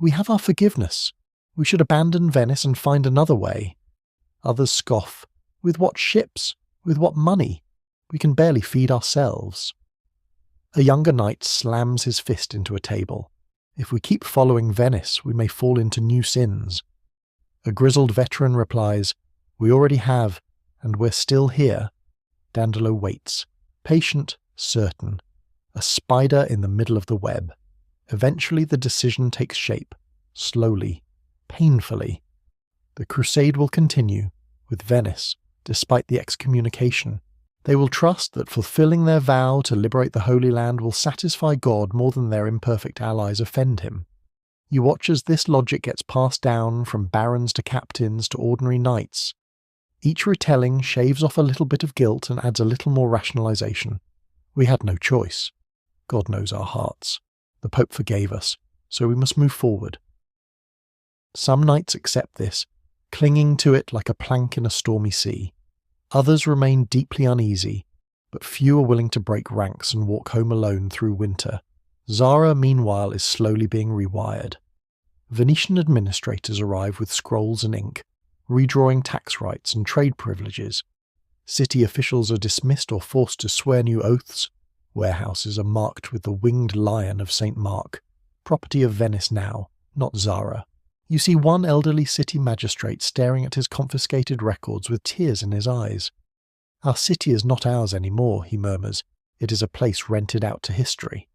We have our forgiveness. We should abandon Venice and find another way. Others scoff. With what ships? With what money? We can barely feed ourselves. A younger knight slams his fist into a table. If we keep following Venice, we may fall into new sins. A grizzled veteran replies, "We already have, and we're still here." Dandolo waits, patient, certain. A spider in the middle of the web. Eventually the decision takes shape, slowly, painfully. The crusade will continue, with Venice, despite the excommunication. They will trust that fulfilling their vow to liberate the Holy Land will satisfy God more than their imperfect allies offend him. You watch as this logic gets passed down from barons to captains to ordinary knights. Each retelling shaves off a little bit of guilt and adds a little more rationalization. We had no choice. God knows our hearts. The Pope forgave us, so we must move forward. Some knights accept this, clinging to it like a plank in a stormy sea. Others remain deeply uneasy, but few are willing to break ranks and walk home alone through winter. Zara, meanwhile, is slowly being rewired. Venetian administrators arrive with scrolls and ink, redrawing tax rights and trade privileges. City officials are dismissed or forced to swear new oaths. Warehouses are marked with the winged lion of St. Mark, property of Venice now, not Zara. You see one elderly city magistrate staring at his confiscated records with tears in his eyes. "Our city is not ours anymore," he murmurs. "It is a place rented out to history."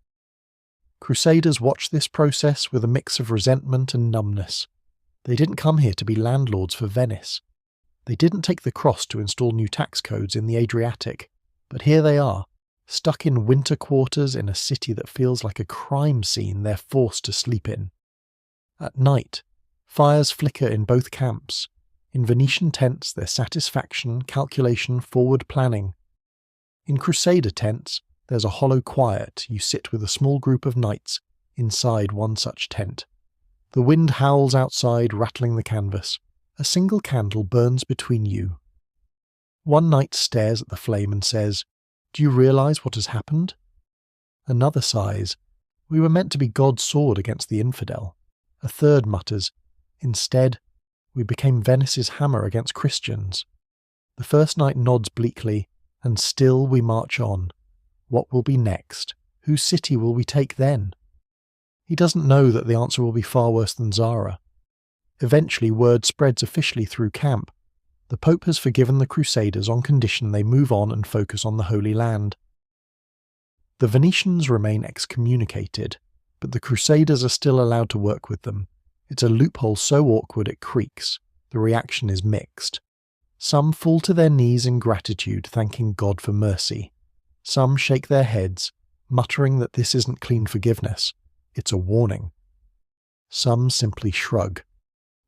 Crusaders watch this process with a mix of resentment and numbness. They didn't come here to be landlords for Venice. They didn't take the cross to install new tax codes in the Adriatic. But here they are, stuck in winter quarters in a city that feels like a crime scene they're forced to sleep in. At night, fires flicker in both camps. In Venetian tents, there's satisfaction, calculation, forward planning. In Crusader tents, there's a hollow quiet. You sit with a small group of knights inside one such tent. The wind howls outside, rattling the canvas. A single candle burns between you. One knight stares at the flame and says, "Do you realize what has happened?" Another sighs, "We were meant to be God's sword against the infidel." A third mutters, "Instead, we became Venice's hammer against Christians." The first knight nods bleakly, and still we march on. What will be next? Whose city will we take then? He doesn't know that the answer will be far worse than Zara. Eventually word spreads officially through camp. The Pope has forgiven the Crusaders on condition they move on and focus on the Holy Land. The Venetians remain excommunicated, but the Crusaders are still allowed to work with them. It's a loophole so awkward it creaks. The reaction is mixed. Some fall to their knees in gratitude, thanking God for mercy. Some shake their heads, muttering that this isn't clean forgiveness. It's a warning. Some simply shrug.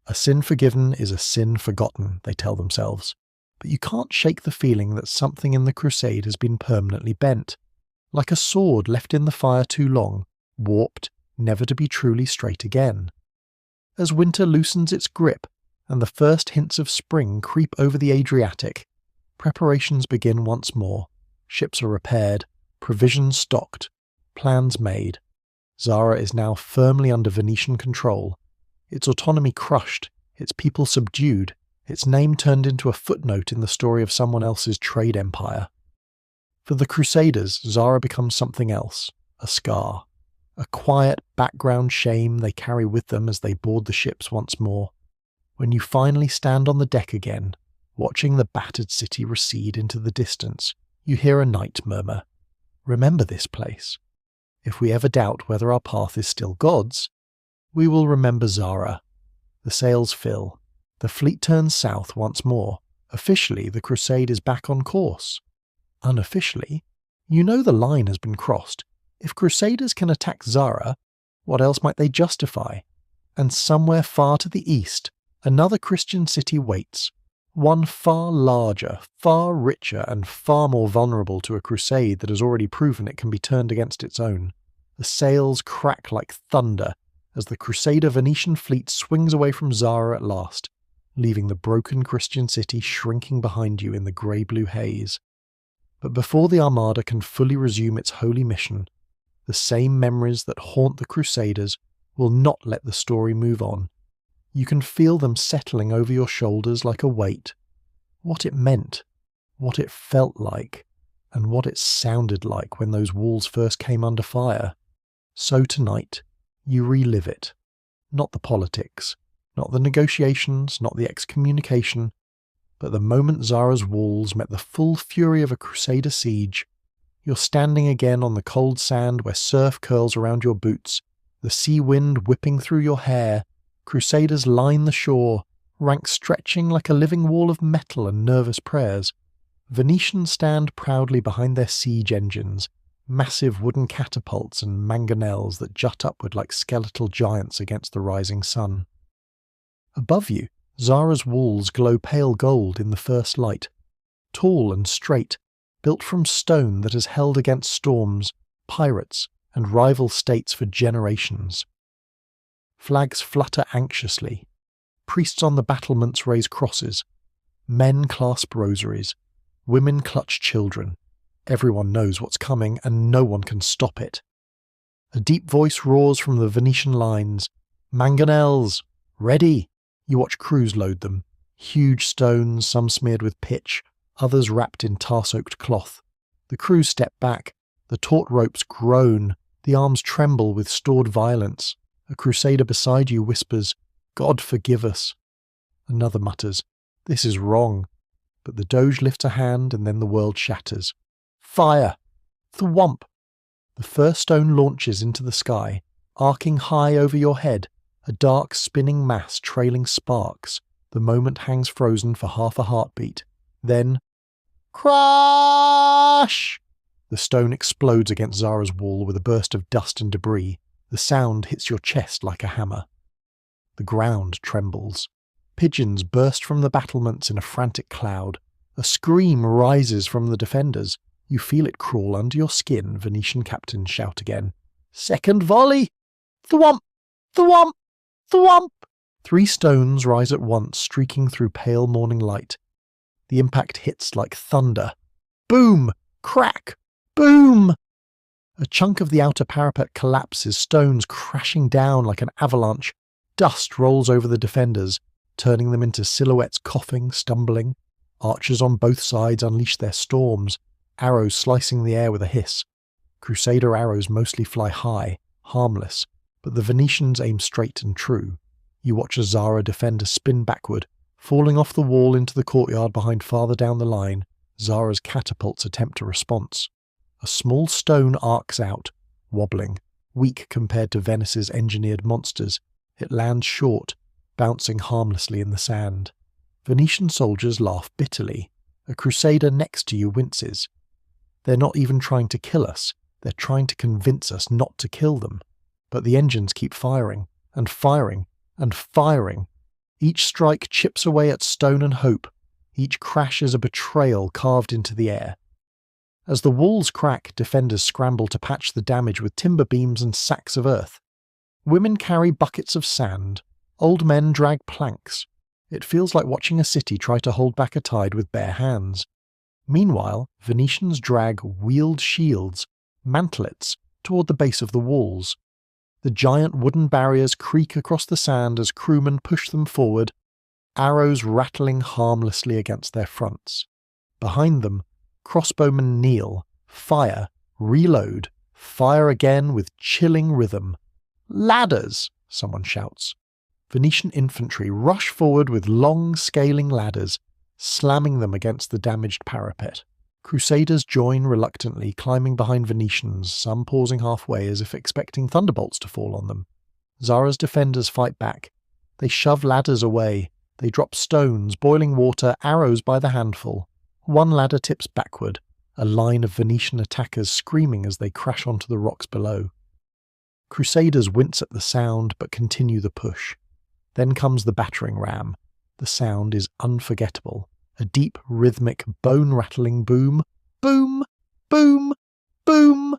A sin forgiven is a sin forgotten, they tell themselves. But you can't shake the feeling that something in the crusade has been permanently bent. Like a sword left in the fire too long, warped, never to be truly straight again. As winter loosens its grip and the first hints of spring creep over the Adriatic, preparations begin once more. Ships are repaired, provisions stocked, plans made. Zara is now firmly under Venetian control, its autonomy crushed, its people subdued, its name turned into a footnote in the story of someone else's trade empire. For the Crusaders, Zara becomes something else, a scar. A quiet background shame they carry with them as they board the ships once more. When you finally stand on the deck again, watching the battered city recede into the distance, you hear a knight murmur, "Remember this place. If we ever doubt whether our path is still God's, we will remember Zara." The sails fill. The fleet turns south once more. Officially, the crusade is back on course. Unofficially, you know the line has been crossed. If Crusaders can attack Zara, what else might they justify? And somewhere far to the east, another Christian city waits. One far larger, far richer, and far more vulnerable to a crusade that has already proven it can be turned against its own. The sails crack like thunder as the Crusader Venetian fleet swings away from Zara at last, leaving the broken Christian city shrinking behind you in the grey-blue haze. But before the Armada can fully resume its holy mission, the same memories that haunt the Crusaders will not let the story move on. You can feel them settling over your shoulders like a weight, what it meant, what it felt like, and what it sounded like when those walls first came under fire. So tonight, you relive it. Not the politics, not the negotiations, not the excommunication, but the moment Zara's walls met the full fury of a Crusader siege. You're standing again on the cold sand where surf curls around your boots, the sea wind whipping through your hair. Crusaders line the shore, ranks stretching like a living wall of metal and nervous prayers. Venetians stand proudly behind their siege engines, massive wooden catapults and mangonels that jut upward like skeletal giants against the rising sun. Above you, Zara's walls glow pale gold in the first light, tall and straight, built from stone that has held against storms, pirates, and rival states for generations. Flags flutter anxiously. Priests on the battlements raise crosses. Men clasp rosaries. Women clutch children. Everyone knows what's coming, and no one can stop it. A deep voice roars from the Venetian lines. Mangonels! Ready! You watch crews load them. Huge stones, some smeared with pitch, others wrapped in tar-soaked cloth. The crews step back. The taut ropes groan. The arms tremble with stored violence. A crusader beside you whispers, God forgive us. Another mutters, this is wrong. But the Doge lifts a hand and then the world shatters. Fire! Thwomp! The first stone launches into the sky, arcing high over your head, a dark spinning mass trailing sparks. The moment hangs frozen for half a heartbeat. Then, crash! The stone explodes against Zara's wall with a burst of dust and debris. The sound hits your chest like a hammer. The ground trembles. Pigeons burst from the battlements in a frantic cloud. A scream rises from the defenders. You feel it crawl under your skin, Venetian captains shout again. Second volley! Thwomp! Thwomp! Thwomp! 3 stones rise at once, streaking through pale morning light. The impact hits like thunder. Boom! Crack! Boom! A chunk of the outer parapet collapses, stones crashing down like an avalanche. Dust rolls over the defenders, turning them into silhouettes coughing, stumbling. Archers on both sides unleash their storms, arrows slicing the air with a hiss. Crusader arrows mostly fly high, harmless, but the Venetians aim straight and true. You watch a Zara defender spin backward, falling off the wall into the courtyard behind farther down the line. Zara's catapults attempt a response. A small stone arcs out, wobbling, weak compared to Venice's engineered monsters. It lands short, bouncing harmlessly in the sand. Venetian soldiers laugh bitterly. A crusader next to you winces. They're not even trying to kill us, they're trying to convince us not to kill them. But the engines keep firing, and firing, and firing. Each strike chips away at stone and hope. Each crash is a betrayal carved into the air. As the walls crack, defenders scramble to patch the damage with timber beams and sacks of earth. Women carry buckets of sand. Old men drag planks. It feels like watching a city try to hold back a tide with bare hands. Meanwhile, Venetians drag wheeled shields, mantlets, toward the base of the walls. The giant wooden barriers creak across the sand as crewmen push them forward, arrows rattling harmlessly against their fronts. Behind them, crossbowmen kneel, fire, reload, fire again with chilling rhythm. Ladders! Someone shouts. Venetian infantry rush forward with long scaling ladders, slamming them against the damaged parapet. Crusaders join reluctantly, climbing behind Venetians, some pausing halfway as if expecting thunderbolts to fall on them. Zara's defenders fight back. They shove ladders away. They drop stones, boiling water, arrows by the handful. One ladder tips backward, a line of Venetian attackers screaming as they crash onto the rocks below. Crusaders wince at the sound but continue the push. Then comes the battering ram. The sound is unforgettable. A deep, rhythmic, bone-rattling boom. Boom! Boom! Boom!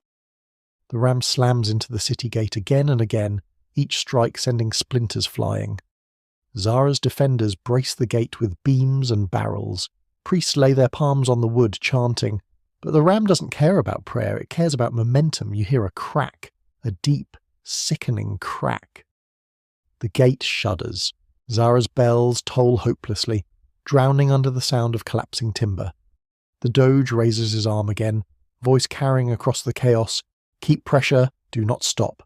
The ram slams into the city gate again and again, each strike sending splinters flying. Zara's defenders brace the gate with beams and barrels. Priests lay their palms on the wood, chanting. But the ram doesn't care about prayer, it cares about momentum. You hear a crack, a deep, sickening crack. The gate shudders. Zara's bells toll hopelessly. drowning under the sound of collapsing timber. The Doge raises his arm again, voice carrying across the chaos, "Keep pressure, do not stop."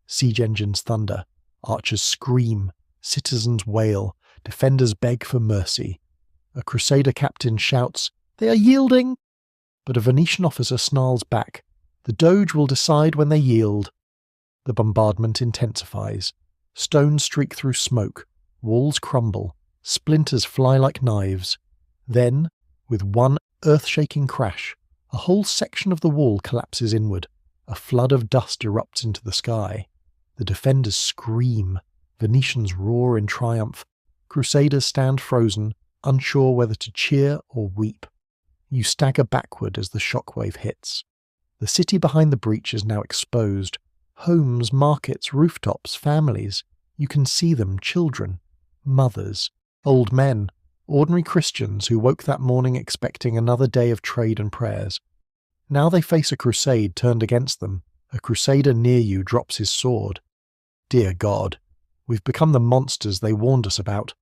Siege engines thunder, archers scream, citizens wail, defenders beg for mercy. A Crusader captain shouts, "They are yielding!" But a Venetian officer snarls back, "The Doge will decide when they yield." The bombardment intensifies. Stones streak through smoke, walls crumble, splinters fly like knives. Then, with one earth-shaking crash, a whole section of the wall collapses inward. A flood of dust erupts into the sky. The defenders scream. Venetians roar in triumph. Crusaders stand frozen, unsure whether to cheer or weep. You stagger backward as the shockwave hits. The city behind the breach is now exposed. Homes, markets, rooftops, families. You can see them, children, mothers, old men, ordinary Christians who woke that morning expecting another day of trade and prayers. Now they face a crusade turned against them. A crusader near you drops his sword. Dear God, we've become the monsters they warned us about.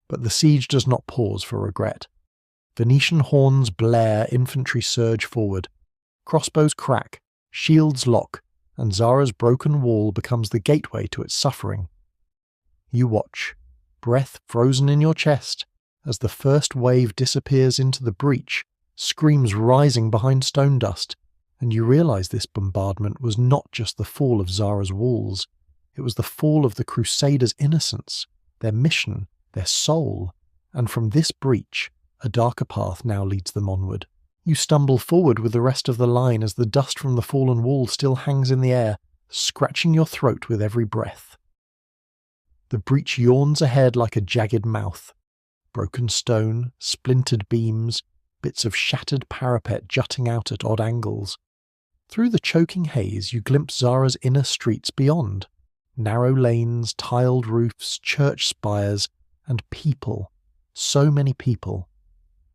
But the siege does not pause for regret. Venetian horns blare, infantry surge forward. Crossbows crack, shields lock, and Zara's broken wall becomes the gateway to its suffering. You watch, breath frozen in your chest, as the first wave disappears into the breach, screams rising behind stone dust, and you realize this bombardment was not just the fall of Zara's walls. It was the fall of the Crusaders' innocence, their mission, their soul, and from this breach, a darker path now leads them onward. You stumble forward with the rest of the line as the dust from the fallen wall still hangs in the air, scratching your throat with every breath. The breach yawns ahead like a jagged mouth. Broken stone, splintered beams, bits of shattered parapet jutting out at odd angles. Through the choking haze you glimpse Zara's inner streets beyond. Narrow lanes, tiled roofs, church spires, and people. So many people.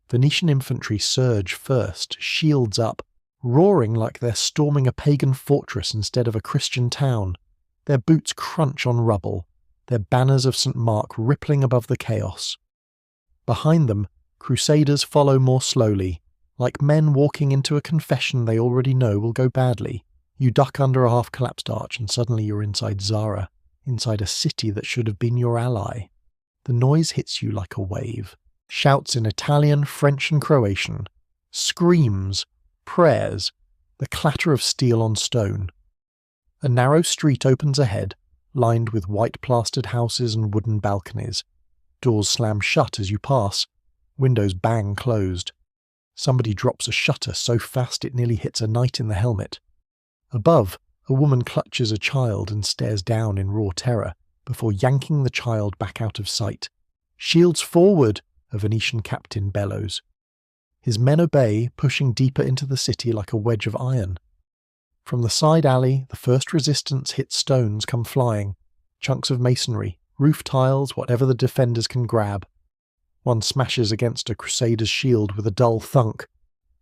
Venetian infantry surge first, shields up, roaring like they're storming a pagan fortress instead of a Christian town. Their boots crunch on rubble, their banners of St. Mark rippling above the chaos. Behind them, Crusaders follow more slowly, like men walking into a confession they already know will go badly. You duck under a half-collapsed arch and suddenly you're inside Zara, inside a city that should have been your ally. The noise hits you like a wave. Shouts in Italian, French and Croatian. Screams, prayers, the clatter of steel on stone. A narrow street opens ahead, lined with white-plastered houses and wooden balconies. Doors slam shut as you pass. Windows bang closed. Somebody drops a shutter so fast it nearly hits a knight in the helmet. Above, a woman clutches a child and stares down in raw terror before yanking the child back out of sight. "Shields forward!" a Venetian captain bellows. His men obey, pushing deeper into the city like a wedge of iron. From the side alley, the first resistance hit stones come flying, chunks of masonry, roof tiles, whatever the defenders can grab. One smashes against a Crusader's shield with a dull thunk.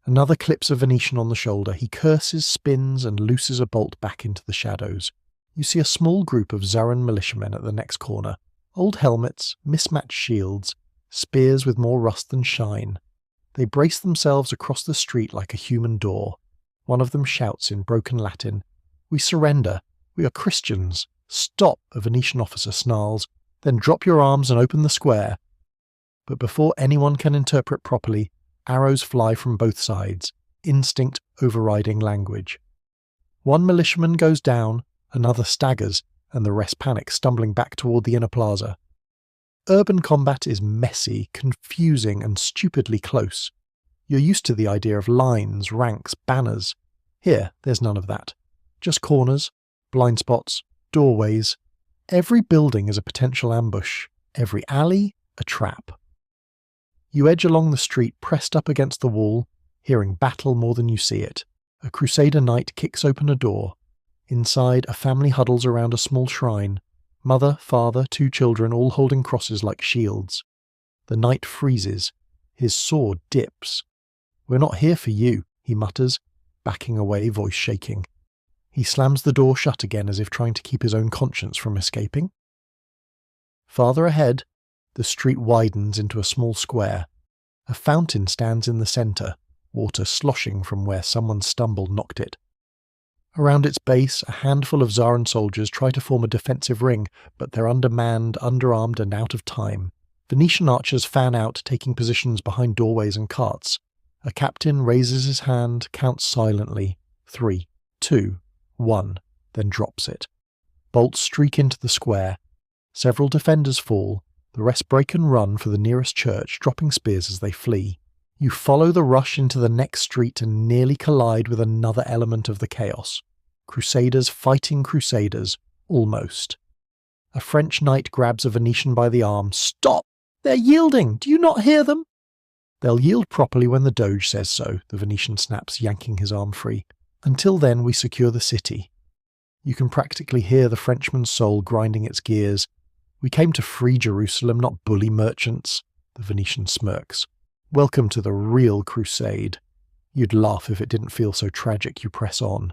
Another clips a Venetian on the shoulder. He curses, spins, and looses a bolt back into the shadows. You see a small group of Zaran militiamen at the next corner. Old helmets, mismatched shields, spears with more rust than shine. They brace themselves across the street like a human door. One of them shouts in broken Latin, "We surrender. We are Christians. Stop," a Venetian officer snarls. "Then drop your arms and open the square." But before anyone can interpret properly, arrows fly from both sides, instinct overriding language. One militiaman goes down, another staggers, and the rest panic, stumbling back toward the inner plaza. Urban combat is messy, confusing, and stupidly close. You're used to the idea of lines, ranks, banners. Here, there's none of that. Just corners, blind spots, doorways. Every building is a potential ambush. Every alley, a trap. You edge along the street pressed up against the wall, hearing battle more than you see it. A Crusader knight kicks open a door. Inside, a family huddles around a small shrine. Mother, father, 2 children, all holding crosses like shields. The knight freezes. His sword dips. "We're not here for you," he mutters, backing away, voice shaking. He slams the door shut again as if trying to keep his own conscience from escaping. Farther ahead, The street widens into a small square. A fountain stands in the centre, water sloshing from where someone stumbled knocked it. Around its base, a handful of Zaran soldiers try to form a defensive ring, but they're undermanned, underarmed and out of time. Venetian archers fan out, taking positions behind doorways and carts. A captain raises his hand, counts silently, 3, 2, 1, then drops it. Bolts streak into the square. Several defenders fall. The rest break and run for the nearest church, dropping spears as they flee. You follow the rush into the next street and nearly collide with another element of the chaos. Crusaders fighting Crusaders, almost. A French knight grabs a Venetian by the arm. "Stop! They're yielding! Do you not hear them?" "They'll yield properly when the Doge says so," the Venetian snaps, yanking his arm free. "Until then, we secure the city." You can practically hear the Frenchman's soul grinding its gears. "We came to free Jerusalem, not bully merchants," the Venetian smirks. "Welcome to the real crusade. You'd laugh if it didn't feel so tragic. You press on."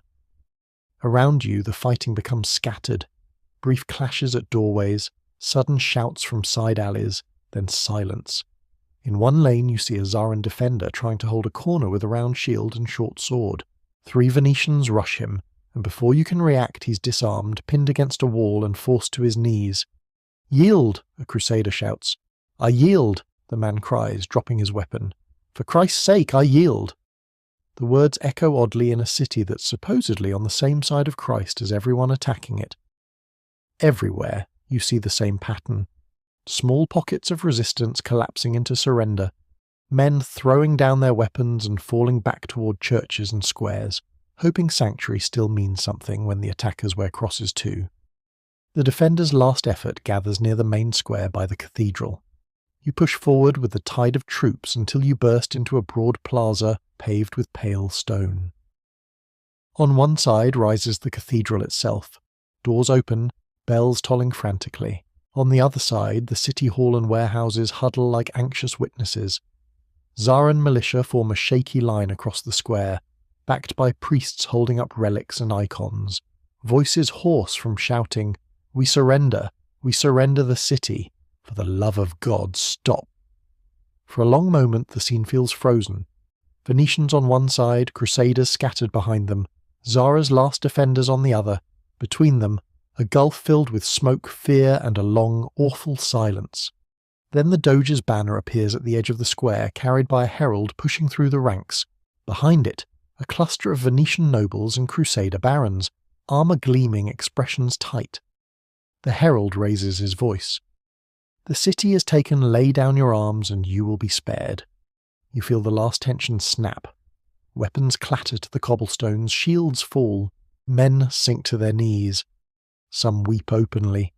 Around you, the fighting becomes scattered. Brief clashes at doorways, sudden shouts from side alleys, then silence. In one lane you see a Zaran defender trying to hold a corner with a round shield and short sword. 3 Venetians rush him, and before you can react he's disarmed, pinned against a wall and forced to his knees. "Yield!" a Crusader shouts. "I yield!" the man cries, dropping his weapon. "For Christ's sake, I yield!" The words echo oddly in a city that's supposedly on the same side of Christ as everyone attacking it. Everywhere you see the same pattern. Small pockets of resistance collapsing into surrender. Men throwing down their weapons and falling back toward churches and squares, hoping sanctuary still means something when the attackers wear crosses too. The defenders' last effort gathers near the main square by the cathedral. You push forward with the tide of troops until you burst into a broad plaza paved with pale stone. On one side rises the cathedral itself. Doors open, bells tolling frantically. On the other side, the city hall and warehouses huddle like anxious witnesses. Zaran militia form a shaky line across the square, backed by priests holding up relics and icons. Voices hoarse from shouting, we surrender the city. For the love of God, stop." For a long moment the scene feels frozen. Venetians on one side, Crusaders scattered behind them, Zara's last defenders on the other. Between them, a gulf filled with smoke, fear, and a long, awful silence. Then the Doge's banner appears at the edge of the square, carried by a herald pushing through the ranks. Behind it, a cluster of Venetian nobles and Crusader barons, armour gleaming, expressions tight. The herald raises his voice. "The city is taken, lay down your arms and you will be spared." You feel the last tension snap. Weapons clatter to the cobblestones, shields fall, men sink to their knees. Some weep openly.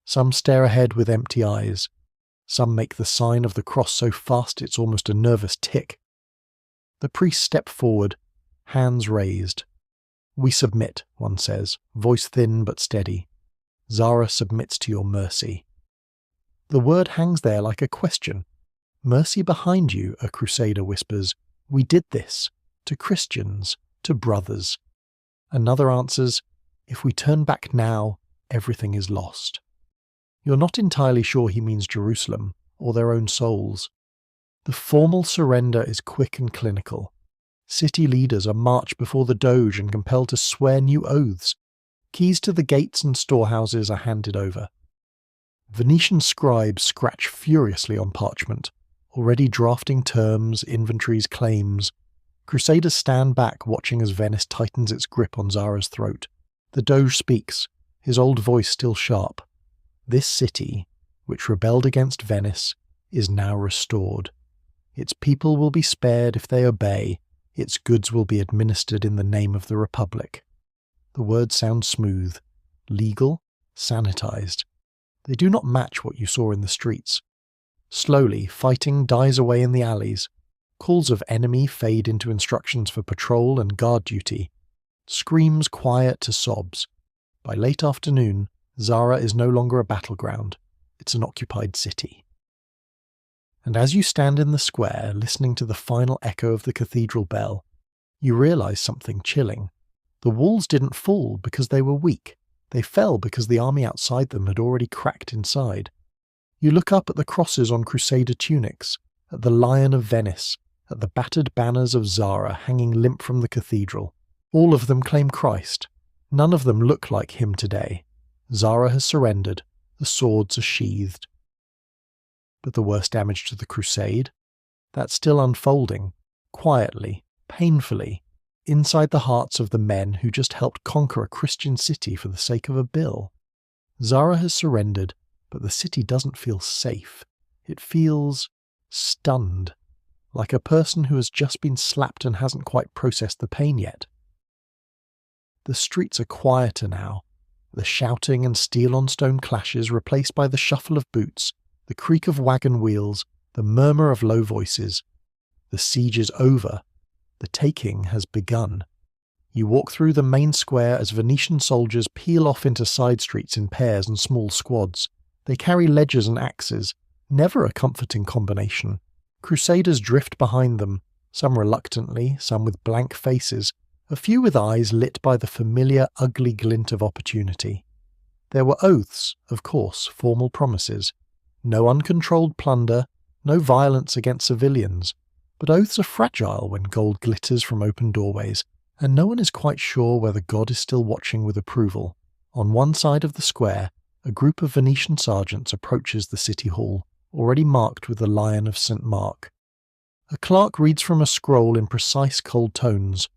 Some stare ahead with empty eyes. Some make the sign of the cross so fast it's almost a nervous tick. The priests step forward, hands raised. "We submit," one says, voice thin but steady. "Zara submits to your mercy." The word hangs there like a question. "Mercy behind you," a Crusader whispers. "We did this. To Christians. To brothers." Another answers, "If we turn back now, everything is lost." You're not entirely sure he means Jerusalem, or their own souls. The formal surrender is quick and clinical. City leaders are marched before the Doge and compelled to swear new oaths. Keys to the gates and storehouses are handed over. Venetian scribes scratch furiously on parchment, already drafting terms, inventories, claims. Crusaders stand back, watching as Venice tightens its grip on Zara's throat. The Doge speaks, his old voice still sharp. "This city, which rebelled against Venice, is now restored. Its people will be spared if they obey. Its goods will be administered in the name of the Republic." The words sound smooth, legal, sanitized. They do not match what you saw in the streets. Slowly, fighting dies away in the alleys. Calls of enemy fade into instructions for patrol and guard duty. Screams quiet to sobs. By late afternoon, Zara is no longer a battleground. It's an occupied city. And as you stand in the square, listening to the final echo of the cathedral bell, you realize something chilling. The walls didn't fall because they were weak. They fell because the army outside them had already cracked inside. You look up at the crosses on Crusader tunics, at the Lion of Venice, at the battered banners of Zara hanging limp from the cathedral. All of them claim Christ. None of them look like him today. Zara has surrendered. The swords are sheathed. But the worst damage to the crusade? That's still unfolding, quietly, painfully, inside the hearts of the men who just helped conquer a Christian city for the sake of a bill. Zara has surrendered, but the city doesn't feel safe. It feels stunned, like a person who has just been slapped and hasn't quite processed the pain yet. The streets are quieter now, the shouting and steel-on-stone clashes replaced by the shuffle of boots, the creak of wagon wheels, the murmur of low voices. The siege is over. The taking has begun. You walk through the main square as Venetian soldiers peel off into side streets in pairs and small squads. They carry ledgers and axes, never a comforting combination. Crusaders drift behind them, some reluctantly, some with blank faces, a few with eyes lit by the familiar ugly glint of opportunity. There were oaths, of course, formal promises. No uncontrolled plunder, no violence against civilians. But oaths are fragile when gold glitters from open doorways, and no one is quite sure whether God is still watching with approval. On one side of the square, a group of Venetian sergeants approaches the city hall, already marked with the Lion of St. Mark. A clerk reads from a scroll in precise cold tones.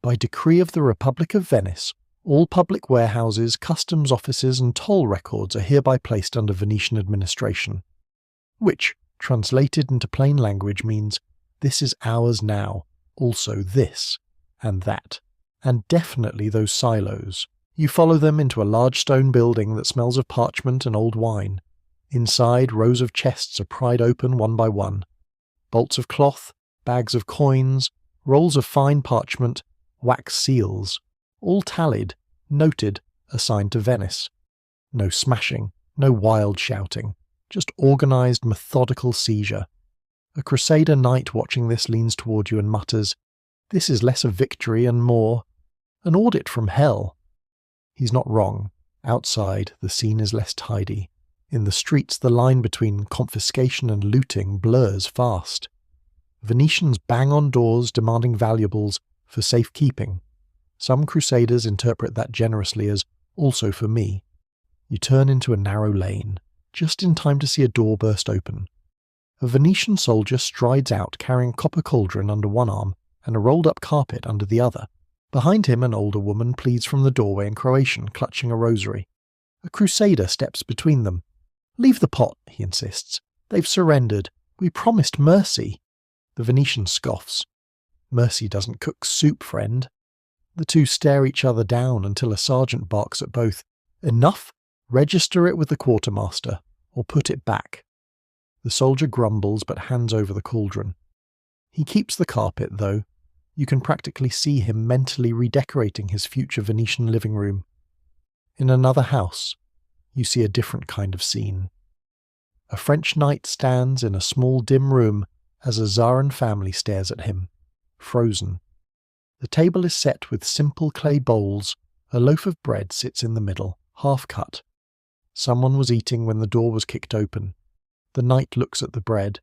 By decree of the Republic of Venice, all public warehouses, customs offices and toll records are hereby placed under Venetian administration. Which, translated into plain language, means this is ours now, also this, and that, and definitely those silos. You follow them into a large stone building that smells of parchment and old wine. Inside, rows of chests are pried open one by one. Bolts of cloth, bags of coins, rolls of fine parchment, wax seals, all tallied, noted, assigned to Venice. No smashing, no wild shouting, just organised, methodical seizure. A Crusader knight watching this leans toward you and mutters, "This is less a victory and more an audit from hell." He's not wrong. Outside, the scene is less tidy. In the streets, the line between confiscation and looting blurs fast. Venetians bang on doors demanding valuables for safekeeping. Some Crusaders interpret that generously as also for me. You turn into a narrow lane, just in time to see a door burst open. A Venetian soldier strides out carrying a copper cauldron under one arm and a rolled-up carpet under the other. Behind him, an older woman pleads from the doorway in Croatian, clutching a rosary. A Crusader steps between them. "Leave the pot," he insists. "They've surrendered. We promised mercy." The Venetian scoffs. "Mercy doesn't cook soup, friend." The two stare each other down until a sergeant barks at both. "Enough? Register it with the quartermaster, or put it back." The soldier grumbles but hands over the cauldron. He keeps the carpet, though. You can practically see him mentally redecorating his future Venetian living room. In another house, you see a different kind of scene. A French knight stands in a small dim room as a Zaran family stares at him, frozen. The table is set with simple clay bowls. A loaf of bread sits in the middle, half cut. Someone was eating when the door was kicked open. The knight looks at the bread,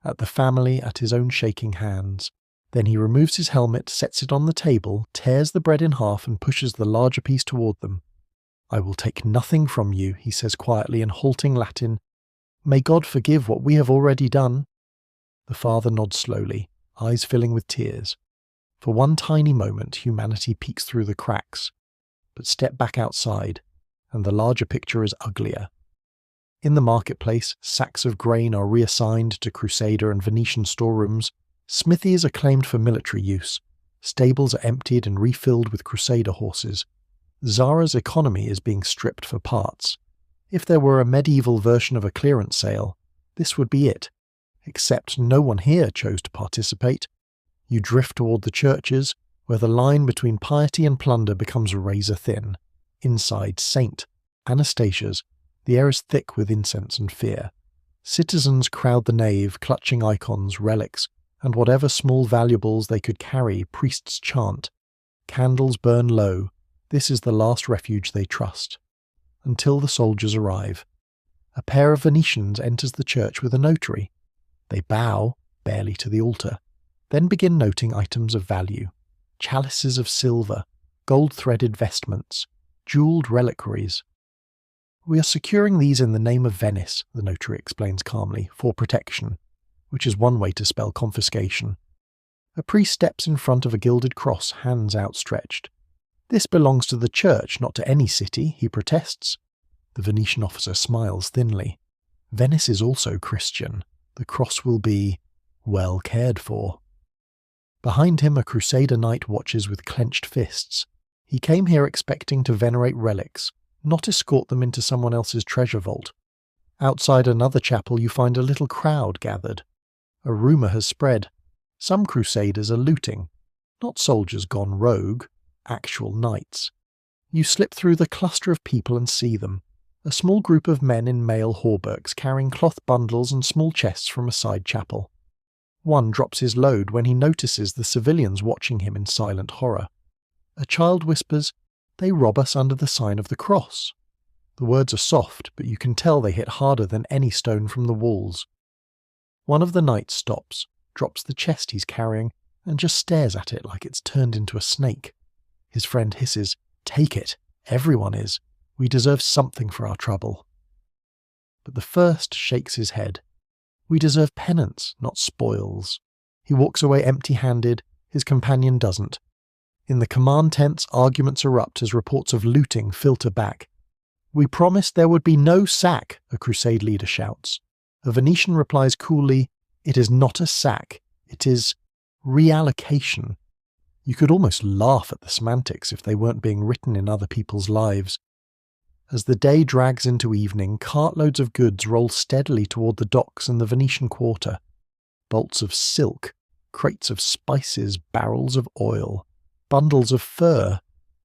at the family, at his own shaking hands. Then he removes his helmet, sets it on the table, tears the bread in half and pushes the larger piece toward them. "I will take nothing from you," he says quietly in halting Latin. "May God forgive what we have already done." The father nods slowly, eyes filling with tears. For one tiny moment, humanity peeks through the cracks. But step back outside, and the larger picture is uglier. In the marketplace, sacks of grain are reassigned to Crusader and Venetian storerooms. Smithies are claimed for military use. Stables are emptied and refilled with Crusader horses. Zara's economy is being stripped for parts. If there were a medieval version of a clearance sale, this would be it. Except no one here chose to participate. You drift toward the churches, where the line between piety and plunder becomes razor thin. Inside, Saint Anastasia's, the air is thick with incense and fear. Citizens crowd the nave, clutching icons, relics, and whatever small valuables they could carry. Priests chant. Candles burn low. This is the last refuge they trust. Until the soldiers arrive. A pair of Venetians enters the church with a notary. They bow, barely to the altar, then begin noting items of value: chalices of silver, gold-threaded vestments, jewelled reliquaries. "We are securing these in the name of Venice," the notary explains calmly, "for protection," which is one way to spell confiscation. A priest steps in front of a gilded cross, hands outstretched. "This belongs to the church, not to any city," he protests. The Venetian officer smiles thinly. "Venice is also Christian. The cross will be well cared for." Behind him, a Crusader knight watches with clenched fists. He came here expecting to venerate relics, not escort them into someone else's treasure vault. Outside another chapel you find a little crowd gathered. A rumour has spread. Some Crusaders are looting. Not soldiers gone rogue, actual knights. You slip through the cluster of people and see them. A small group of men in mail hauberks carrying cloth bundles and small chests from a side chapel. One drops his load when he notices the civilians watching him in silent horror. A child whispers, "They rob us under the sign of the cross." The words are soft, but you can tell they hit harder than any stone from the walls. One of the knights stops, drops the chest he's carrying, and just stares at it like it's turned into a snake. His friend hisses, "Take it. Everyone is. We deserve something for our trouble." But the first shakes his head. "We deserve penance, not spoils." He walks away empty-handed. His companion doesn't. In the command tents, arguments erupt as reports of looting filter back. "We promised there would be no sack," a crusade leader shouts. A Venetian replies coolly, "It is not a sack. It is reallocation." You could almost laugh at the semantics if they weren't being written in other people's lives. As the day drags into evening, cartloads of goods roll steadily toward the docks in the Venetian quarter. Bolts of silk, crates of spices, barrels of oil, bundles of fur.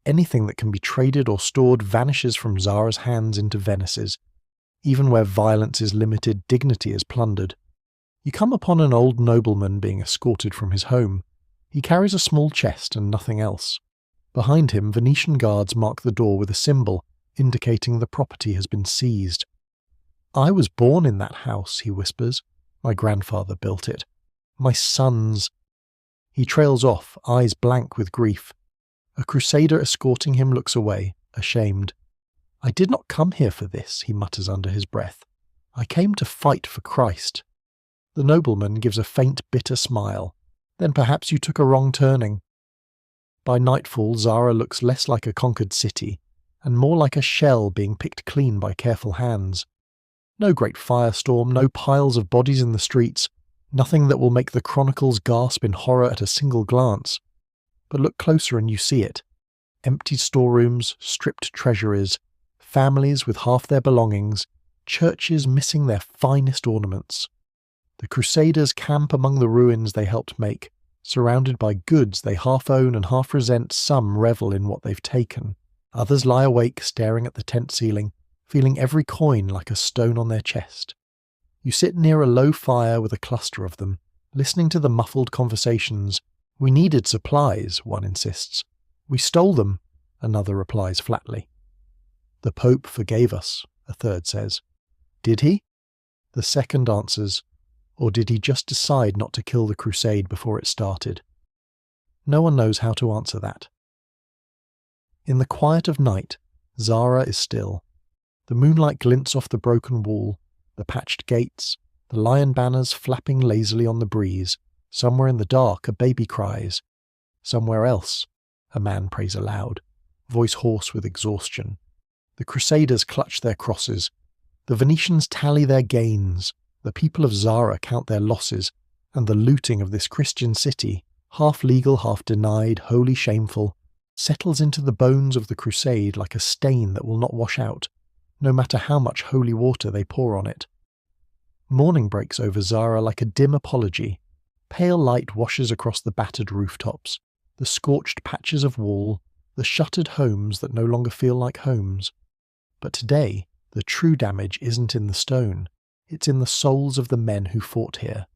Anything that can be traded or stored vanishes from Zara's hands into Venice's. Even where violence is limited, dignity is plundered. You come upon an old nobleman being escorted from his home. He carries a small chest and nothing else. Behind him, Venetian guards mark the door with a symbol, indicating the property has been seized. "I was born in that house," he whispers. "My grandfather built it. My sons—" He trails off, eyes blank with grief. A Crusader escorting him looks away, ashamed. "I did not come here for this," he mutters under his breath. "I came to fight for Christ." The nobleman gives a faint, bitter smile. "Then perhaps you took a wrong turning." By nightfall, Zara looks less like a conquered city, and more like a shell being picked clean by careful hands. No great firestorm, no piles of bodies in the streets, nothing that will make the chronicles gasp in horror at a single glance. But look closer and you see it. Empty storerooms, stripped treasuries, families with half their belongings, churches missing their finest ornaments. The Crusaders camp among the ruins they helped make, surrounded by goods they half own and half resent. Some revel in what they've taken. Others lie awake staring at the tent ceiling, feeling every coin like a stone on their chest. You sit near a low fire with a cluster of them, listening to the muffled conversations. "We needed supplies," one insists. "We stole them," another replies flatly. "The Pope forgave us," a third says. "Did he?" The second answers, "Or did he just decide not to kill the crusade before it started?" No one knows how to answer that. In the quiet of night, Zara is still. The moonlight glints off the broken wall, the patched gates, the lion banners flapping lazily on the breeze. Somewhere in the dark a baby cries. Somewhere else, a man prays aloud, voice hoarse with exhaustion. The Crusaders clutch their crosses. The Venetians tally their gains. The people of Zara count their losses, and the looting of this Christian city, half legal, half denied, wholly shameful, settles into the bones of the crusade like a stain that will not wash out, no matter how much holy water they pour on it. Morning breaks over Zara like a dim apology. Pale light washes across the battered rooftops, the scorched patches of wall, the shuttered homes that no longer feel like homes. But today, the true damage isn't in the stone. It's in the souls of the men who fought here.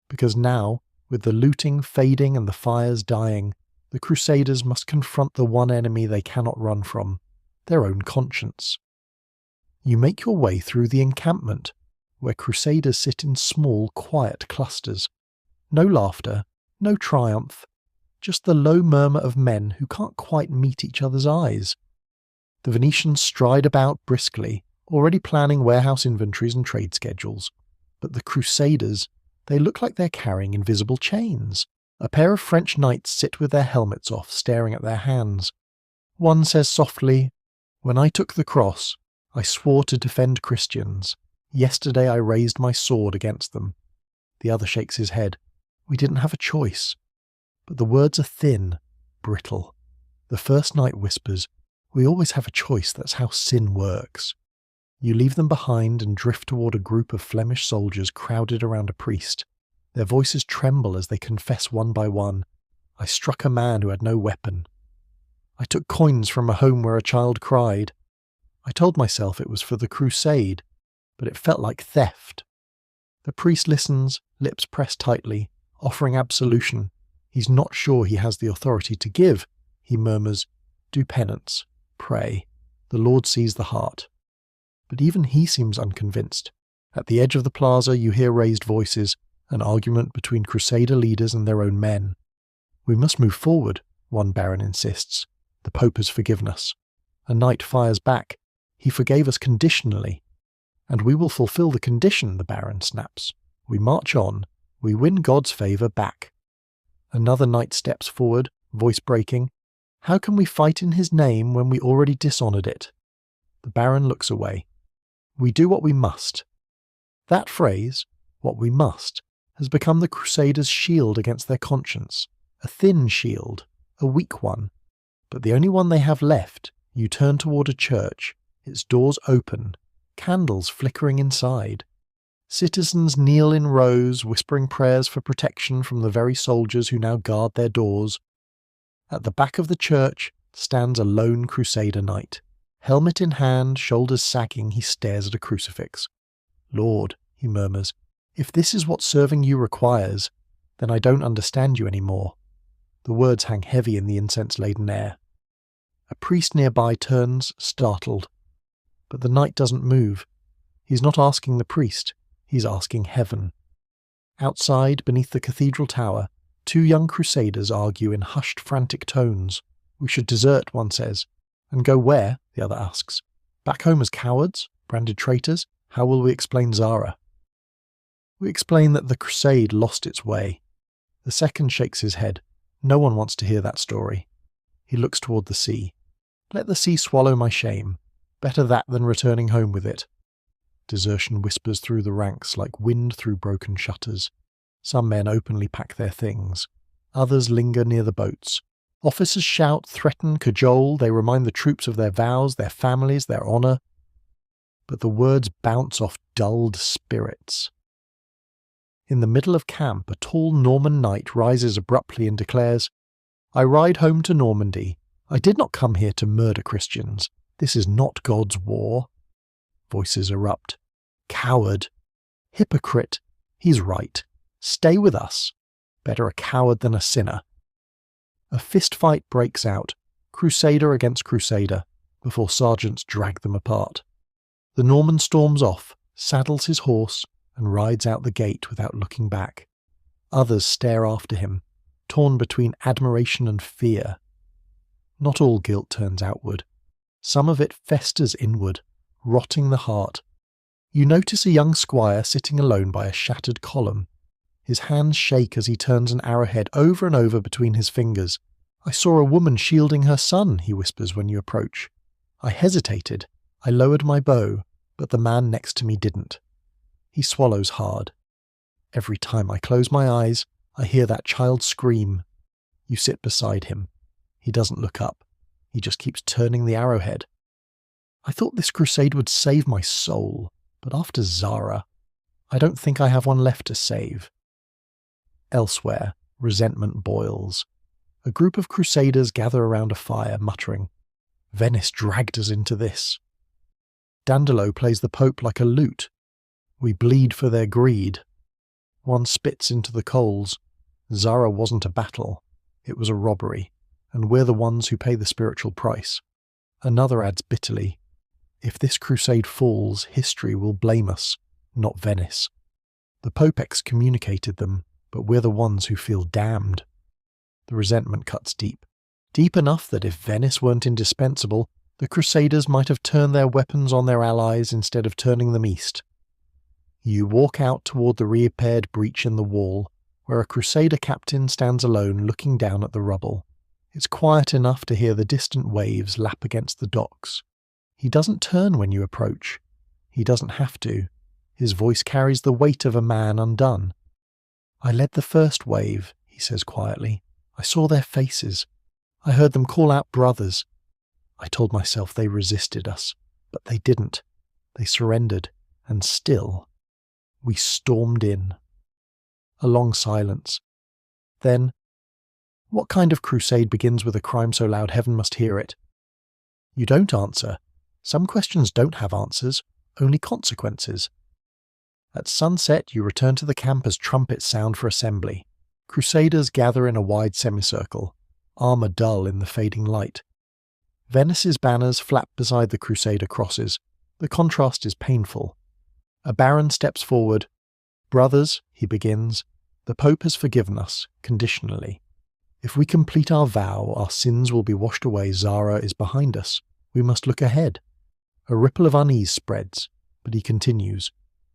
Because now, with the looting fading and the fires dying, the Crusaders must confront the one enemy they cannot run from, their own conscience. You make your way through the encampment, where Crusaders sit in small, quiet clusters. No laughter, no triumph, just the low murmur of men who can't quite meet each other's eyes. The Venetians stride about briskly, already planning warehouse inventories and trade schedules. But the Crusaders, they look like they're carrying invisible chains. A pair of French knights sit with their helmets off, staring at their hands. One says softly, "When I took the cross, I swore to defend Christians. Yesterday I raised my sword against them." The other shakes his head. "We didn't have a choice." But the words are thin, brittle. The first knight whispers, "We always have a choice, that's how sin works." You leave them behind and drift toward a group of Flemish soldiers crowded around a priest. Their voices tremble as they confess one by one, "I struck a man who had no weapon. I took coins from a home where a child cried. I told myself it was for the crusade, but it felt like theft." The priest listens, lips pressed tightly, offering absolution. He's not sure he has the authority to give. He murmurs, "Do penance, pray. The Lord sees the heart." But even he seems unconvinced. At the edge of the plaza you hear raised voices, an argument between Crusader leaders and their own men. "We must move forward," one baron insists. "The Pope has forgiven us." A knight fires back. "He forgave us conditionally." "And we will fulfill the condition," the baron snaps. "We march on. We win God's favour back." Another knight steps forward, voice breaking. "How can we fight in his name when we already dishonoured it?" The baron looks away. "We do what we must." That phrase, "what we must," has become the Crusaders' shield against their conscience. A thin shield, a weak one. But the only one they have left. You turn toward a church, its doors open, candles flickering inside. Citizens kneel in rows, whispering prayers for protection from the very soldiers who now guard their doors. At the back of the church stands a lone Crusader knight. Helmet in hand, shoulders sagging, he stares at a crucifix. "Lord," he murmurs, "if this is what serving you requires, then I don't understand you any more." The words hang heavy in the incense-laden air. A priest nearby turns, startled. But the knight doesn't move. He's not asking the priest, he's asking heaven. Outside, beneath the cathedral tower, two young Crusaders argue in hushed, frantic tones. "We should desert," one says. "And go where?" the other asks. "Back home as cowards? Branded traitors? How will we explain Zara?" "We explain that the crusade lost its way." The second shakes his head. No one wants to hear that story. He looks toward the sea. "Let the sea swallow my shame. Better that than returning home with it." Desertion whispers through the ranks like wind through broken shutters. Some men openly pack their things. Others linger near the boats. Officers shout, threaten, cajole. They remind the troops of their vows, their families, their honour. But the words bounce off dulled spirits. In the middle of camp, a tall Norman knight rises abruptly and declares, "I ride home to Normandy. I did not come here to murder Christians. This is not God's war." Voices erupt. "Coward! Hypocrite! He's right. Stay with us. Better a coward than a sinner." A fistfight breaks out, Crusader against Crusader, before sergeants drag them apart. The Norman storms off, saddles his horse, and rides out the gate without looking back. Others stare after him, torn between admiration and fear. Not all guilt turns outward. Some of it festers inward, rotting the heart. You notice a young squire sitting alone by a shattered column. His hands shake as he turns an arrowhead over and over between his fingers. "I saw a woman shielding her son," he whispers when you approach. "I hesitated. I lowered my bow, but the man next to me didn't." He swallows hard. "Every time I close my eyes, I hear that child scream." You sit beside him. He doesn't look up. He just keeps turning the arrowhead. "I thought this crusade would save my soul, but after Zara, I don't think I have one left to save." Elsewhere, resentment boils. A group of Crusaders gather around a fire, muttering, "Venice dragged us into this." Dandolo plays the Pope like a lute. "We bleed for their greed." One spits into the coals. "Zara wasn't a battle. It was a robbery, and we're the ones who pay the spiritual price." Another adds bitterly, If this crusade falls, history will blame us, not Venice. The Pope excommunicated them, but we're the ones who feel damned. The resentment cuts deep. Deep enough that if Venice weren't indispensable, the Crusaders might have turned their weapons on their allies instead of turning them east. You walk out toward the repaired breach in the wall, where a Crusader captain stands alone looking down at the rubble. It's quiet enough to hear the distant waves lap against the docks. He doesn't turn when you approach. He doesn't have to. His voice carries the weight of a man undone. "I led the first wave," he says quietly. "I saw their faces. I heard them call out brothers. I told myself they resisted us, but they didn't. They surrendered, and still, we stormed in." A long silence. Then, "What kind of crusade begins with a crime so loud heaven must hear it?" You don't answer. Some questions don't have answers, only consequences. At sunset, you return to the camp as trumpets sound for assembly. Crusaders gather in a wide semicircle, armour dull in the fading light. Venice's banners flap beside the Crusader crosses. The contrast is painful. A baron steps forward. "Brothers," he begins, "the Pope has forgiven us, conditionally. If we complete our vow, our sins will be washed away. Zara is behind us. We must look ahead." A ripple of unease spreads, but he continues.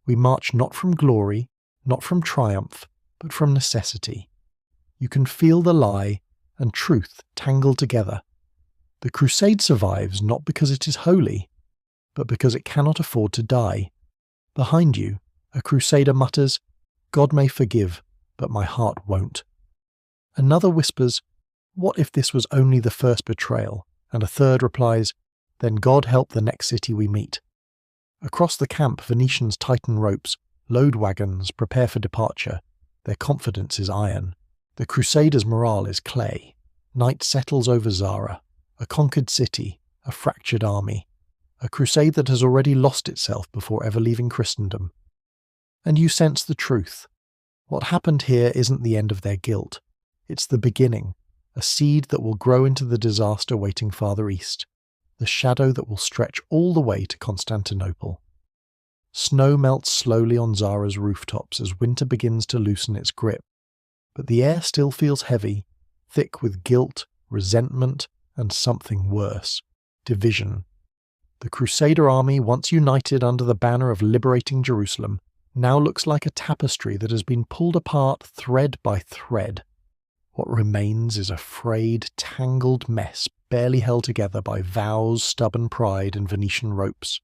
"We march not from glory, not from triumph, but from necessity." You can feel the lie and truth tangled together. The crusade survives not because it is holy, but because it cannot afford to die. Behind you, a Crusader mutters, "God may forgive, but my heart won't." Another whispers, "What if this was only the first betrayal?" And a third replies, "Then God help the next city we meet." Across the camp, Venetians tighten ropes, load wagons, prepare for departure. Their confidence is iron. The Crusaders' morale is clay. Night settles over Zara, a conquered city, a fractured army, a crusade that has already lost itself before ever leaving Christendom. And you sense the truth. What happened here isn't the end of their guilt. It's the beginning, a seed that will grow into the disaster waiting farther east, the shadow that will stretch all the way to Constantinople. Snow melts slowly on Zara's rooftops as winter begins to loosen its grip, but the air still feels heavy, thick with guilt, resentment, and something worse, division. The Crusader army, once united under the banner of liberating Jerusalem, now looks like a tapestry that has been pulled apart thread by thread. What remains is a frayed, tangled mess barely held together by vows, stubborn pride, and Venetian ropes.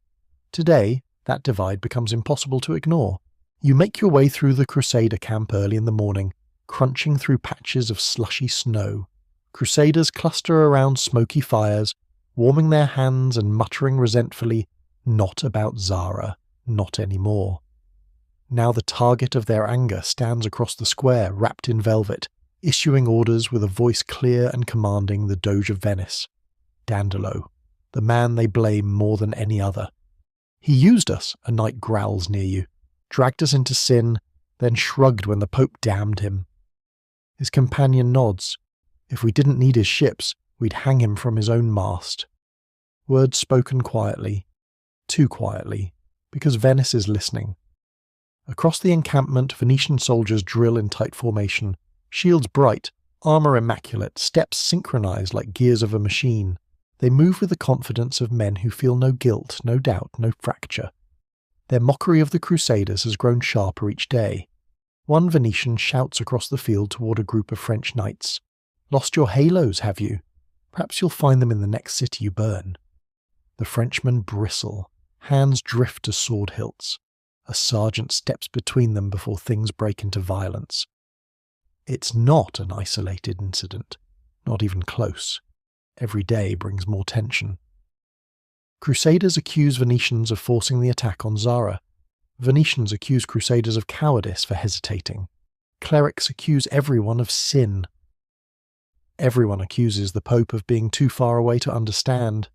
Today, that divide becomes impossible to ignore. You make your way through the Crusader camp early in the morning, crunching through patches of slushy snow. Crusaders cluster around smoky fires, warming their hands and muttering resentfully, "Not about Zara, not anymore." Now the target of their anger stands across the square, wrapped in velvet, issuing orders with a voice clear and commanding, the Doge of Venice. Dandolo, the man they blame more than any other. "He used us," a knight growls near you, "dragged us into sin, then shrugged when the Pope damned him." His companion nods. "If we didn't need his ships, we'd hang him from his own mast." Words spoken quietly, too quietly, because Venice is listening. Across the encampment, Venetian soldiers drill in tight formation, shields bright, armour immaculate, steps synchronised like gears of a machine. They move with the confidence of men who feel no guilt, no doubt, no fracture. Their mockery of the Crusaders has grown sharper each day. One Venetian shouts across the field toward a group of French knights. "Lost your halos, have you? Perhaps you'll find them in the next city you burn." The Frenchmen bristle. Hands drift to sword hilts. A sergeant steps between them before things break into violence. It's not an isolated incident, not even close. Every day brings more tension. Crusaders accuse Venetians of forcing the attack on Zara. Venetians accuse Crusaders of cowardice for hesitating. Clerics accuse everyone of sin. Everyone accuses the Pope of being too far away to understand.